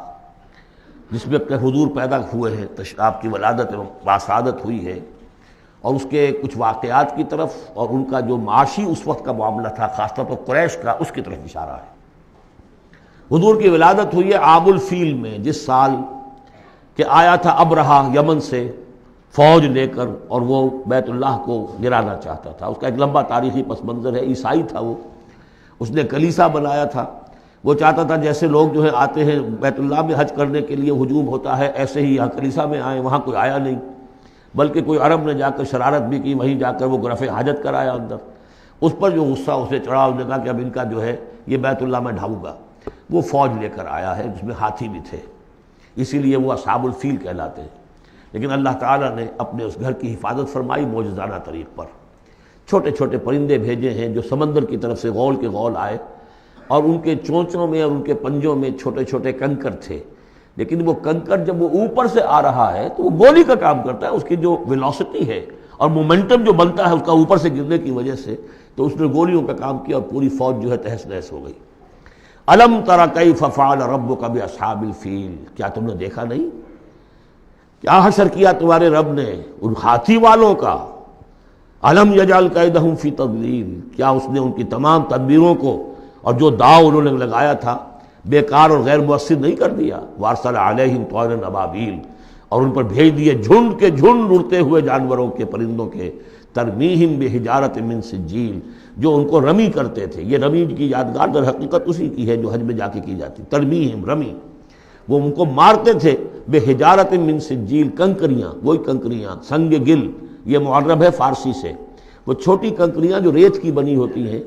جس میں اپنے حضور پیدا ہوئے ہیں، آپ کی ولادت باسعادت ہوئی ہے، اور اس کے کچھ واقعات کی طرف اور ان کا جو معاشی اس وقت کا معاملہ تھا خاص طور پر قریش کا، اس کی طرف اشارہ ہے. حضور کی ولادت ہوئی ہے عام الفیل میں، جس سال کہ آیا تھا ابرہہ یمن سے فوج لے کر، اور وہ بیت اللہ کو گرانا چاہتا تھا. اس کا ایک لمبا تاریخی پس منظر ہے. عیسائی تھا وہ، اس نے کلیسا بنایا تھا. وہ چاہتا تھا جیسے لوگ جو ہے آتے ہیں بیت اللہ میں حج کرنے کے لیے ہجوم ہوتا ہے، ایسے ہی یہاں کلیسا میں آئے. وہاں کوئی آیا نہیں، بلکہ کوئی عرب نے جا کر شرارت بھی کی، وہیں جا کر وہ رفع حاجت کرایا اندر. اس پر جو غصہ اسے چڑھا، اس نے کہا کہ اب ان کا جو ہے یہ بیت اللہ میں ڈھاؤں گا. وہ فوج لے کر آیا ہے جس میں ہاتھی بھی تھے، اسی لیے وہ اصحاب الفیل کہلاتے ہیں. لیکن اللہ تعالیٰ نے اپنے اس گھر کی حفاظت فرمائی معجزانہ طریق پر. چھوٹے چھوٹے پرندے بھیجے ہیں جو سمندر کی طرف سے غول کے غول آئے، اور ان کے چونچوں میں اور ان کے پنجوں میں چھوٹے چھوٹے کنکر تھے. لیکن وہ کنکر جب وہ اوپر سے آ رہا ہے تو وہ گولی کا کام کرتا ہے. اس کی جو ویلوسٹی ہے اور مومنٹم جو بنتا ہے اس کا اوپر سے گرنے کی وجہ سے، تو اس نے گولیوں کا کام کیا اور پوری فوج جو ہے تہس نہس ہو گئی. الم تر کیف فعل ربک باصحاب الفیل، کیا تم نے دیکھا نہیں کیا حشر کیا تمہارے رب نے ان ہاتھی والوں کا. الم یجعل کیدہم فی تضلیل، کیا اس نے ان کی تمام تدبیروں کو اور جو داؤ انہوں نے لگایا تھا بیکار اور غیر مؤثر نہیں کر دیا. وارسل علیہم طیرا ابابیل، اور ان پر بھیج دیے جھنڈ کے جھنڈ اڑتے ہوئے جانوروں کے، پرندوں کے. ترمیہم بحجارۃ من سجیل، جو ان کو رمی کرتے تھے. یہ رمی کی یادگار در حقیقت اسی کی ہے جو حج میں جا کے کی جاتی. ترمیہم رمی، وہ ان کو مارتے تھے. بحجارۃ من سجیل، کنکریاں، وہی کنکریاں سنگ گل، یہ معرب ہے فارسی سے. وہ چھوٹی کنکریاں جو ریت کی بنی ہوتی ہیں.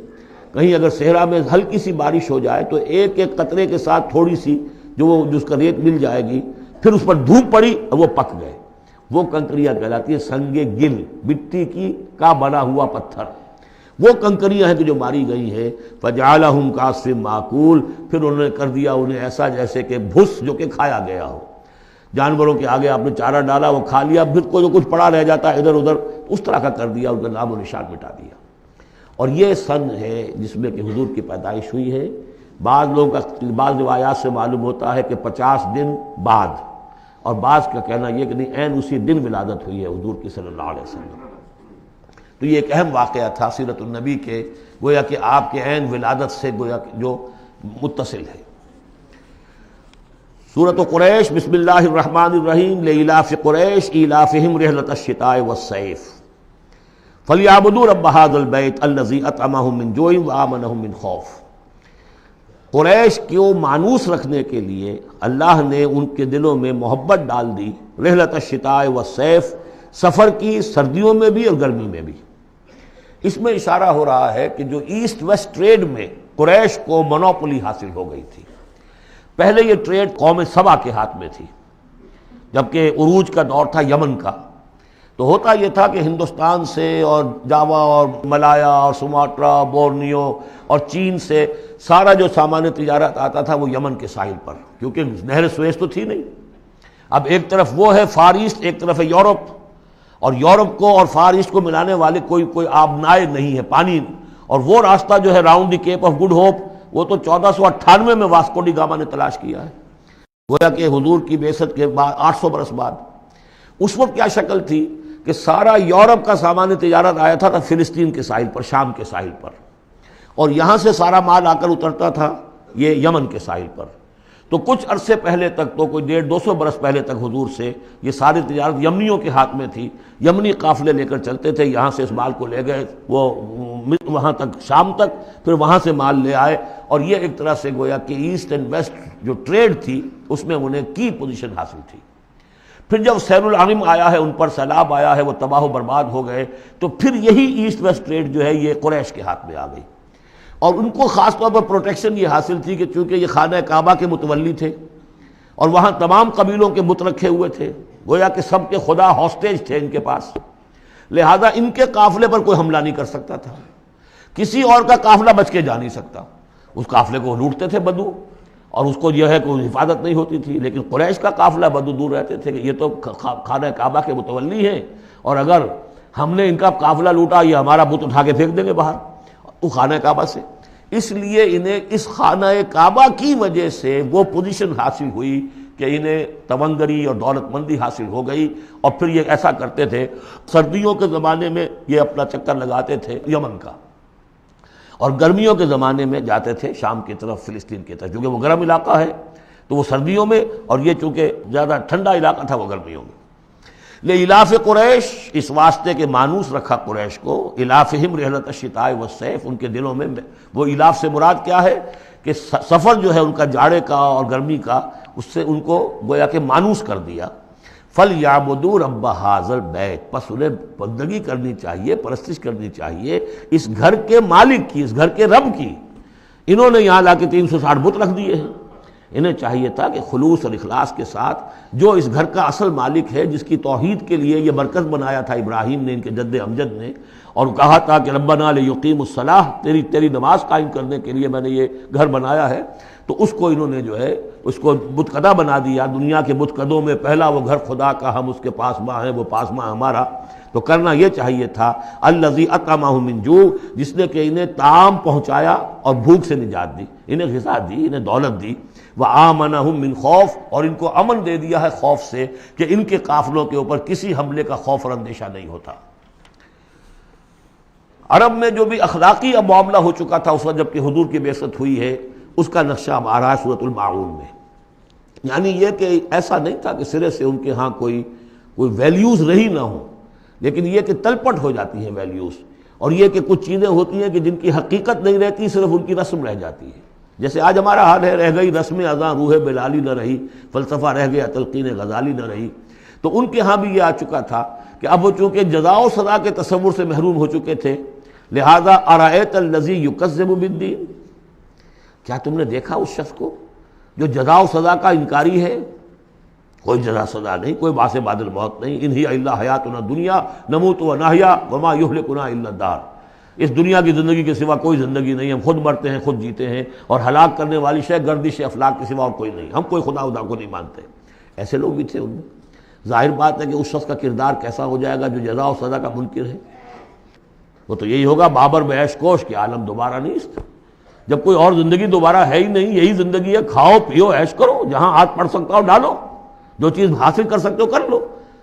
کہیں اگر صحرا میں ہلکی سی بارش ہو جائے تو ایک ایک قطرے کے ساتھ تھوڑی سی جس کا ریت مل جائے گی، پھر اس پر دھوپ پڑی اور وہ پک گئے. وہ کنکریاں کہلاتی ہیں سنگ گل، مٹی کا بنا ہوا پتھر. وہ کنکریاں ہیں کہ جو ماری گئی ہیں. فجعلہم کعصف ماکول، پھر انہوں نے کر دیا انہیں ایسا جیسے کہ بھس جو کہ کھایا گیا ہو. جانوروں کے آگے آپ نے چارہ ڈالا، وہ کھا لیا، پھر کوئی جو کچھ پڑا رہ جاتا ہے ادھر ادھر، اس طرح کا کر دیا، ان کا نام و نشان مٹا دیا. اور یہ سن ہے جس میں کہ حضور کی پیدائش ہوئی ہے. بعض لوگوں کا بعض روایات سے معلوم ہوتا ہے کہ 50 دن بعد، اور بعض کا کہنا یہ کہ نہیں عین اسی دن ولادت ہوئی ہے حضور کی صلی اللہ علیہ وسلم. تو یہ ایک اہم واقعہ تھا سیرت النبی کے، گویا کہ آپ کے عین ولادت سے گویا کہ جو متصل ہے. سورۃ قریش، بسم اللہ الرحمن الرحیم. لإلاف قریش إیلافہم رحلۃ الشتاء والصیف فلیعبدوا رب ھذا البیت الذی اطعمہم من جوع وآمنہم من خوف. قریش کو مانوس رکھنے کے لیے اللہ نے ان کے دلوں میں محبت ڈال دی. رحلۃ الشتاء والصیف، سفر کی سردیوں میں بھی اور گرمی میں بھی. اس میں اشارہ ہو رہا ہے کہ جو ایسٹ ویسٹ ٹریڈ میں قریش کو مونوپولی حاصل ہو گئی تھی. پہلے یہ ٹریڈ قوم سبا کے ہاتھ میں تھی، جبکہ عروج کا دور تھا یمن کا. تو ہوتا یہ تھا کہ ہندوستان سے اور جاوا اور ملایا اور سماٹرا، بورنیو اور چین سے سارا جو سامان تجارت آتا تھا وہ یمن کے ساحل پر، کیونکہ نہر سویس تو تھی نہیں. اب ایک طرف وہ ہے فار ایسٹ، ایک طرف ہے یورپ، اور یورپ کو اور فار ایسٹ کو ملانے والے کوئی آبنائے نہیں ہے، پانی. اور وہ راستہ جو ہے round the Cape of Good Hope, وہ تو 1498 میں واسکو ڈی گاما نے تلاش کیا ہے، گویا کہ حضور کی بعثت کے بعد 800 برس بعد. اس وقت کیا شکل تھی کہ سارا یورپ کا سامان تجارت آیا تھا فلسطین کے ساحل پر، شام کے ساحل پر، اور یہاں سے سارا مال آ کر اترتا تھا یہ یمن کے ساحل پر. تو کچھ عرصے پہلے تک تو کوئی 150-200 برس پہلے تک حضور سے یہ ساری تجارت یمنیوں کے ہاتھ میں تھی. یمنی قافلے لے کر چلتے تھے, یہاں سے اس مال کو لے گئے وہ وہاں تک شام تک, پھر وہاں سے مال لے آئے, اور یہ ایک طرح سے گویا کہ ایسٹ اینڈ ویسٹ جو ٹریڈ تھی اس میں انہیں کی پوزیشن حاصل تھی. پھر جب سیل العرم آیا ہے, ان پر سیلاب آیا ہے, وہ تباہ و برباد ہو گئے, تو پھر یہی ایسٹ ویسٹ ٹریڈ جو ہے یہ قریش کے ہاتھ میں آ گئی. اور ان کو خاص طور پر پروٹیکشن یہ حاصل تھی کہ چونکہ یہ خانہ کعبہ کے متولی تھے اور وہاں تمام قبیلوں کے بت رکھے ہوئے تھے, گویا کہ سب کے خدا ہاسٹیج تھے ان کے پاس, لہذا ان کے قافلے پر کوئی حملہ نہیں کر سکتا تھا, کسی اور کا قافلہ بچ کے جا نہیں سکتا. اس قافلے کو لوٹتے تھے بدو, اور اس کو جو ہے کوئی حفاظت نہیں ہوتی تھی. لیکن قریش کا قافلہ بدو دور رہتے تھے کہ یہ تو خانہ کعبہ کے متولی ہیں, اور اگر ہم نے ان کا قافلہ لوٹا یہ ہمارا بت اٹھا کے پھینک دیں گے باہر وہ خانہ کعبہ سے. اس لیے انہیں اس خانہ کعبہ کی وجہ سے وہ پوزیشن حاصل ہوئی کہ انہیں تمندری اور دولت مندی حاصل ہو گئی. اور پھر یہ ایسا کرتے تھے, سردیوں کے زمانے میں یہ اپنا چکر لگاتے تھے یمن کا, اور گرمیوں کے زمانے میں جاتے تھے شام کی طرف, فلسطین کی طرف, چونکہ وہ گرم علاقہ ہے تو وہ سردیوں میں, اور یہ چونکہ زیادہ ٹھنڈا علاقہ تھا وہ گرمیوں میں. لإلاف قریش, اس واسطے کے مانوس رکھا قریش کو, الافہم رحلۃ الشتاء والصیف, ان کے دلوں میں وہ الاف سے مراد کیا ہے کہ سفر جو ہے ان کا جاڑے کا اور گرمی کا, اس سے ان کو گویا کہ مانوس کر دیا. فَلْيَعْبُدُوا رَبَّ هَٰذَا الْبَيْتِ, پس انہیں بندگی کرنی چاہیے, پرستش کرنی چاہیے اس گھر کے مالک کی, اس گھر کے رب کی. انہوں نے یہاں لا کے 360 بت رکھ دیے ہیں. انہیں چاہیے تھا کہ خلوص اور اخلاص کے ساتھ جو اس گھر کا اصل مالک ہے, جس کی توحید کے لیے یہ مرکز بنایا تھا ابراہیم نے, ان کے جد امجد نے, اور کہا تھا کہ ربنا لیقیموا الصلاۃ, تیری نماز قائم کرنے کے لیے میں نے یہ گھر بنایا ہے, تو اس کو انہوں نے جو ہے اس کو بت قدہ بنا دیا. دنیا کے بت قدوں میں پہلا وہ گھر خدا کا, ہم اس کے پاس ماں ہیں, وہ پاس ماں ہمارا. تو کرنا یہ چاہیے تھا الذی اطعمہم من جوع, جس نے کہ انہیں طعام پہنچایا اور بھوک سے نجات دی, انہیں غذا دی, انہیں دولت دی. وآمنہم من خوف, اور ان کو امن دے دیا ہے خوف سے کہ ان کے قافلوں کے اوپر کسی حملے کا خوف اور اندیشہ نہیں ہوتا. عرب میں جو بھی اخلاقی اب معاملہ ہو چکا تھا اس وقت جب کہ حضور کی بعثت ہوئی ہے, اس کا نقشہ اب آ رہا ہے سورۃ الماعون میں. یعنی یہ کہ ایسا نہیں تھا کہ سرے سے ان کے ہاں کوئی ویلیوز رہی نہ ہوں, لیکن یہ کہ تلپٹ ہو جاتی ہیں ویلیوز, اور یہ کہ کچھ چیزیں ہوتی ہیں کہ جن کی حقیقت نہیں رہتی, صرف ان کی رسم رہ جاتی ہے. جیسے آج ہمارا حال ہے, رہ گئی رسم اذاں روح بلالی نہ رہی, فلسفہ رہ گیا تلقین غزالی نہ رہی. تو ان کے ہاں بھی یہ آ چکا تھا کہ اب وہ چونکہ جزا و سزا کے تصور سے محروم ہو چکے تھے, لہذا ارأیت الذی یکذب بالدین, کیا تم نے دیکھا اس شخص کو جو جزا و سزا کا انکاری ہے؟ کوئی جزا سزا نہیں, کوئی باعث بعد الموت نہیں. ان ہی الا حیاتنا الدنیا نموت و نحیا وما یہلکنا الا الدار, اس دنیا کی زندگی کے سوا کوئی زندگی نہیں, ہم خود مرتے ہیں خود جیتے ہیں, اور ہلاک کرنے والی شے گردش افلاک کے سوا اور کوئی نہیں, ہم کوئی خدا کو نہیں مانتے. ایسے لوگ بھی تھے ان میں. ظاہر بات ہے کہ اس شخص کا کردار کیسا ہو جائے گا جو جزا و سزا کا منکر ہے. وہ تو یہی ہوگا بابر بیش کوش کہ عالم دوبارہ نہیں است, جب کوئی اور زندگی دوبارہ ہے ہی نہیں, یہی زندگی ہے, کھاؤ پیو عیش کرو, جہاں ہاتھ پڑ سکتا ہو ڈالو, جو چیز حاصل کر سکتے ہو کر لو.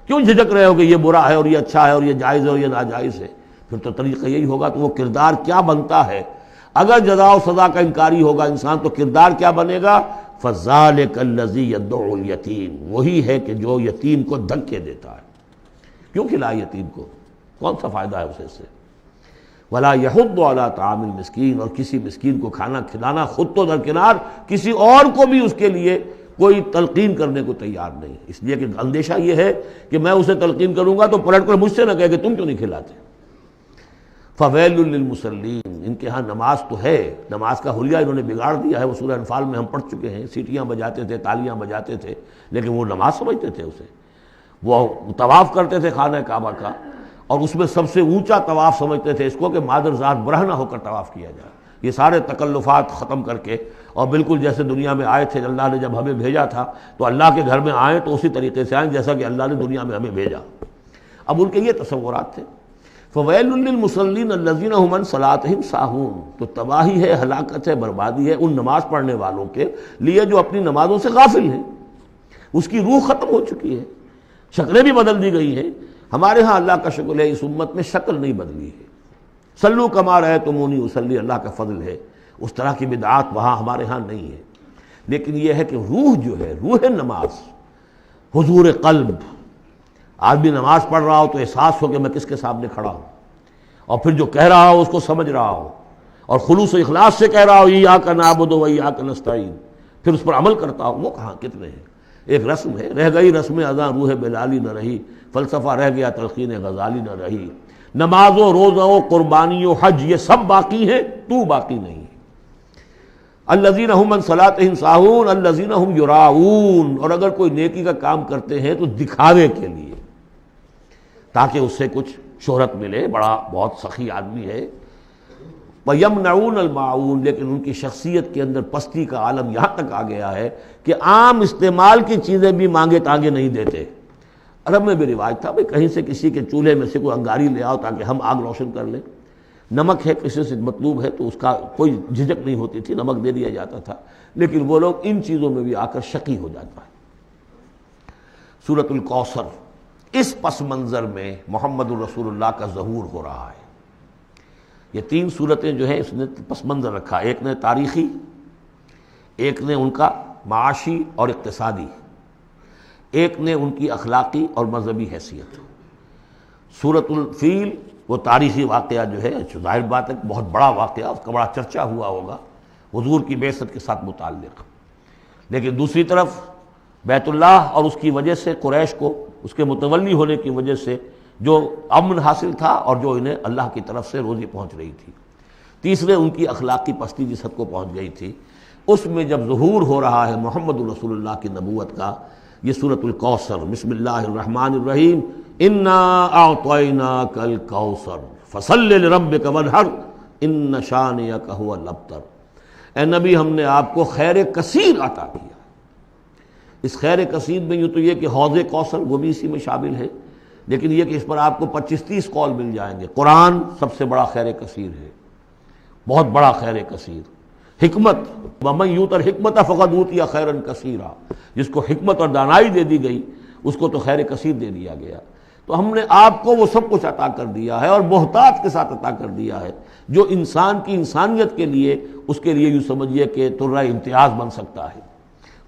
کیوں جھجک رہے ہو کہ یہ برا ہے اور یہ اچھا ہے اور یہ جائز ہے اور یہ ناجائز ہے؟ پھر تو طریقہ یہی ہوگا. تو وہ کردار کیا بنتا ہے اگر جزا و سزا کا انکاری ہوگا انسان, تو کردار کیا بنے گا؟ فَذَلِكَ الَّذِي يَدُعُّ الْيَتِيمَ, وہی ہے کہ جو یتیم کو دھکے دیتا ہے. کیوں کھلائے یتیم کو, کون سا فائدہ ہے اسے اس سے؟ وَلَا يَحُضُّ عَلَىٰ طَعَامِ الْمِسْكِينِ, اور کسی مسکین کو کھانا کھلانا خود تو درکنار, کسی اور کو بھی اس کے لیے کوئی تلقین کرنے کو تیار نہیں. اس لیے کہ اندیشہ یہ ہے کہ میں اسے تلقین کروں گا تو پلٹ کر مجھ سے نہ کہے کہ تم کیوں نہیں کھلاتے. فَوَيْلٌ لِّلْمُصَلِّينَ, ان کے ہاں نماز تو ہے, نماز کا حلیہ انہوں نے بگاڑ دیا ہے. وہ سورہ انفال میں ہم پڑھ چکے ہیں, سیٹیاں بجاتے تھے, تالیاں بجاتے تھے, لیکن وہ نماز سمجھتے تھے اسے. وہ طواف کرتے تھے خانہ کعبہ کا, اور اس میں سب سے اونچا طواف سمجھتے تھے اس کو کہ مادر ذات برہنہ ہو کر طواف کیا جائے. یہ سارے تکلفات ختم کر کے, اور بالکل جیسے دنیا میں آئے تھے, اللہ نے جب ہمیں بھیجا تھا تو اللہ کے گھر میں آئیں تو اسی طریقے سے آئیں جیسا کہ اللہ نے دنیا میں ہمیں بھیجا. اب ان کے یہ تصورات تھے. فَوَيْلٌ لِّلْمُصَلِّينَ الَّذِينَ هُمْ عَنْ صَلَاتِهِمْ سَاهُونَ, تو تباہی ہے, ہلاکت ہے, بربادی ہے ان نماز پڑھنے والوں کے لیے جو اپنی نمازوں سے غافل ہیں. اس کی روح ختم ہو چکی ہے, شکلیں بھی بدل دی گئی ہیں. ہمارے ہاں اللہ کا شکر ہے اس امت میں شکل نہیں بدلی ہے. صلو کما رأیتمونی اصلی, اللہ کا فضل ہے, اس طرح کی بدعات وہاں ہمارے ہاں نہیں ہے. لیکن یہ ہے کہ روح جو ہے، روح نماز، حضور قلب، آدمی نماز پڑھ رہا ہو تو احساس ہو کہ میں کس کے سامنے کھڑا ہوں، اور پھر جو کہہ رہا ہو اس کو سمجھ رہا ہو، اور خلوص و اخلاص سے کہہ رہا ہو ایاک نعبد و ایاک نستعین، پھر اس پر عمل کرتا ہو، وہ کہاں کتنے ہیں؟ ایک رسم ہے، رہ گئی رسم اذاں روح بلالی نہ رہی، فلسفہ رہ گیا تلقین غزالی نہ رہی، نماز و روزہ و قربانی و حج یہ سب باقی ہیں، تو باقی نہیں ہے۔ الذین هم عن صلاتهم ساہون الذین هم یراؤون، اور اگر کوئی نیکی کا کام کرتے ہیں تو دکھاوے کے لیے، تاکہ اس سے کچھ شہرت ملے، بڑا بہت سخی آدمی ہے۔ وَيَمْنَعُونَ الْمَاعُونَ، لیکن ان کی شخصیت کے اندر پستی کا عالم یہاں تک آ گیا ہے کہ عام استعمال کی چیزیں بھی مانگے تانگے نہیں دیتے۔ عرب میں بھی رواج تھا بھئی کہیں سے کسی کے چولہے میں سے کوئی انگاری لے آؤ تاکہ ہم آگ روشن کر لیں، نمک ہے کسی سے مطلوب ہے تو اس کا کوئی جھجک نہیں ہوتی تھی، نمک دے دیا جاتا تھا، لیکن وہ لوگ ان چیزوں میں بھی آ کر شقی ہو جاتا ہے۔ سورۃ الکوثر، اس پس منظر میں محمد الرسول اللہ کا ظہور ہو رہا ہے۔ یہ تین صورتیں جو ہیں اس نے پس منظر رکھا، ایک نے تاریخی، ایک نے ان کا معاشی اور اقتصادی، ایک نے ان کی اخلاقی اور مذہبی حیثیت۔ سورۃ الفیل وہ تاریخی واقعہ جو ہے، ظاہر بات ہے بہت بڑا واقعہ، اس کا بڑا چرچا ہوا ہوگا حضور کی بعثت کے ساتھ متعلق، لیکن دوسری طرف بیت اللہ اور اس کی وجہ سے قریش کو اس کے متولی ہونے کی وجہ سے جو امن حاصل تھا اور جو انہیں اللہ کی طرف سے روزی پہنچ رہی تھی، تیسرے ان کی اخلاقی پستی جس حد کو پہنچ گئی تھی، اس میں جب ظہور ہو رہا ہے محمد الرسول اللہ کی نبوت کا، یہ سورۃ الکوثر، بسم اللہ الرحمن الرحیم، انا اعطیناک الکوثر فصل لربک وانحر ان شانئک ھو الابتر۔ اے نبی ہم نے آپ کو خیر کثیر عطا کیا۔ اس خیر کثیر میں یوں تو یہ کہ حوض کوثر وہ بھی اسی میں شامل ہے، لیکن یہ کہ اس پر آپ کو 25-30 قول مل جائیں گے۔ قرآن سب سے بڑا خیر کثیر ہے، بہت بڑا خیر کثیر۔ حکمت، ومن یؤت الحکمت فقد اوتی خیرا کثیرا، جس کو حکمت اور دانائی دے دی گئی اس کو تو خیر کثیر دے دیا گیا۔ تو ہم نے آپ کو وہ سب کچھ عطا کر دیا ہے، اور محتاط کے ساتھ عطا کر دیا ہے، جو انسان کی انسانیت کے لیے، اس کے لیے یوں سمجھیے کہ ترہ امتیاز بن سکتا ہے۔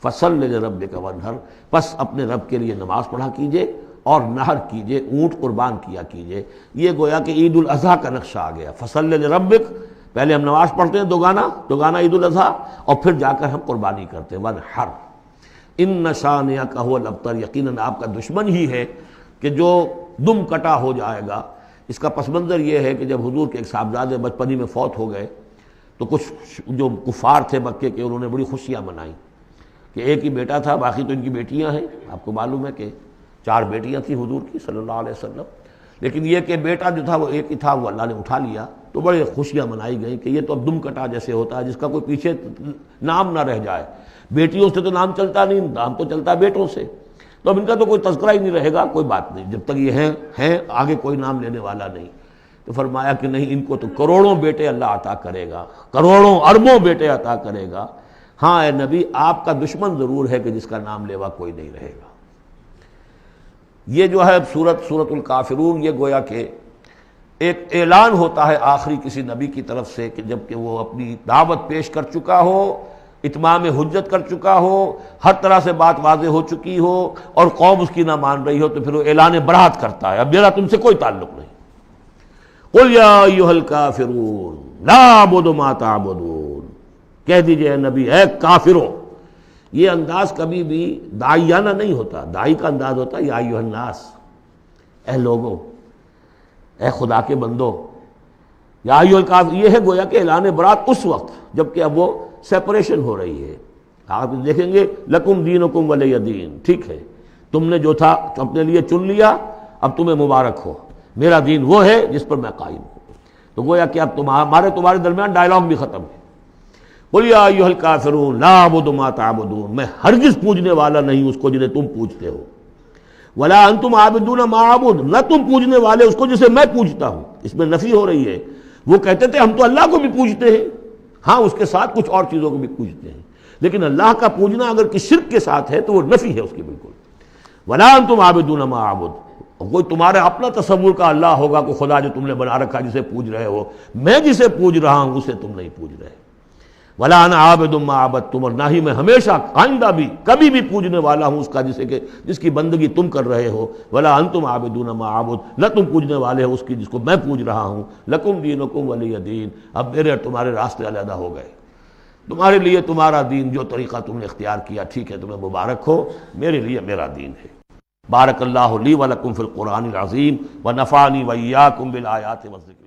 فصل لربک وانحر، پس اپنے رب کے لیے نماز پڑھا کیجئے اور نحر کیجئے، اونٹ قربان کیا کیجئے۔ یہ گویا کہ عید الاضحیٰ کا نقشہ آ گیا۔ فصل لربک، پہلے ہم نماز پڑھتے ہیں دوگانا عید الاضحیٰ، اور پھر جا کر ہم قربانی کرتے ہیں۔ وانحر ان شانئک ھو الابتر، یقیناً آپ کا دشمن ہی ہے کہ جو دم کٹا ہو جائے گا۔ اس کا پس منظر یہ ہے کہ جب حضور کے ایک صاحبزادے بچپنی میں فوت ہو گئے تو کچھ جو کفار تھے مکے کے، انہوں نے بڑی خوشیاں منائیں کہ ایک ہی بیٹا تھا، باقی تو ان کی بیٹیاں ہیں۔ آپ کو معلوم ہے کہ 4 بیٹیاں تھیں حضور کی صلی اللہ علیہ وسلم، لیکن یہ کہ بیٹا جو تھا وہ ایک ہی تھا، وہ اللہ نے اٹھا لیا، تو بڑے خوشیاں منائی گئیں کہ یہ تو اب دم کٹا جیسے ہوتا ہے جس کا کوئی پیچھے نام نہ رہ جائے۔ بیٹیوں سے تو نام چلتا نہیں، نام تو چلتا ہے بیٹوں سے، تو اب ان کا تو کوئی تذکرہ ہی نہیں رہے گا، کوئی بات نہیں، جب تک یہ ہیں آگے کوئی نام لینے والا نہیں۔ تو فرمایا کہ نہیں، ان کو تو کروڑوں بیٹے اللہ عطا کرے گا، کروڑوں اربوں بیٹے عطا کرے گا۔ ہاں اے نبی، آپ کا دشمن ضرور ہے کہ جس کا نام لیوا کوئی نہیں رہے گا۔ یہ جو ہے سورۃ الکافرون، یہ گویا کہ ایک اعلان ہوتا ہے آخری کسی نبی کی طرف سے کہ جب کہ وہ اپنی دعوت پیش کر چکا ہو، اتمام حجت کر چکا ہو، ہر طرح سے بات واضح ہو چکی ہو، اور قوم اس کی نہ مان رہی ہو، تو پھر وہ اعلان براۃ کرتا ہے، اب میرا تم سے کوئی تعلق نہیں۔ قل یا ایھا الکافرون لا اعبد ما تعبدون، کہہ دیجئے اے نبی، اے کافروں۔ یہ انداز کبھی بھی داعیانہ نہیں ہوتا، داعی کا انداز ہوتا ہے یا ایھا الناس، اے لوگوں، اے خدا کے بندو، یا ایھا الکافر، یہ ہے گویا کہ اعلان برات اس وقت جب کہ اب وہ سیپریشن ہو رہی ہے۔ آپ دیکھیں گے لکم دینکم ولی دین، ٹھیک ہے، تم نے جو تھا اپنے لیے چن لیا، اب تمہیں مبارک ہو، میرا دین وہ ہے جس پر میں قائم ہوں۔ تو گویا کہ اب تمہارے درمیان ڈائلاگ بھی ختم ہے۔ قل یا ایھا الکافرون لا اعبد ما تعبدون، میں ہرگز پوجنے والا نہیں اس کو جنہیں تم پوجتے ہو، ولا انتم عابدون ما اعبد، نہ تم پوجنے والے اس کو جسے میں پوجتا ہوں۔ اس میں نفی ہو رہی ہے۔ وہ کہتے تھے ہم تو اللہ کو بھی پوجتے ہیں، ہاں اس کے ساتھ کچھ اور چیزوں کو بھی پوجتے ہیں، لیکن اللہ کا پوجنا اگر کسی شرک کے ساتھ ہے تو وہ نفی ہے اس کی بالکل۔ ولا انتم عابدون ما اعبد، کوئی تمہارا اپنا تصور کا اللہ ہوگا، کوئی خدا جو تم نے بنا رکھا جسے پوج رہے ہو، میں جسے پوج رہا ہوں اسے تم نہیں پوج رہے۔ ولا انا عابد ما عبدتم، اور نہ ہی میں ہمیشہ آئندہ بھی کبھی بھی پوجنے والا ہوں اس کا جس کی بندگی تم کر رہے ہو، ولا انتم عابدون ما اعبد، نہ تم پوجنے والے ہو اس کی جس کو میں پوج رہا ہوں، لکم دینکم ولی دین، اب میرے اور تمہارے راستے علیحدہ ہو گئے، تمہارے لیے تمہارا دین، جو طریقہ تم نے اختیار کیا ٹھیک ہے، تمہیں مبارک ہو، میرے لیے میرا دین ہے۔ بارک اللہ لی ولکم فی القرآن العظیم ونفعنی وإیاکم بالآیات والذکر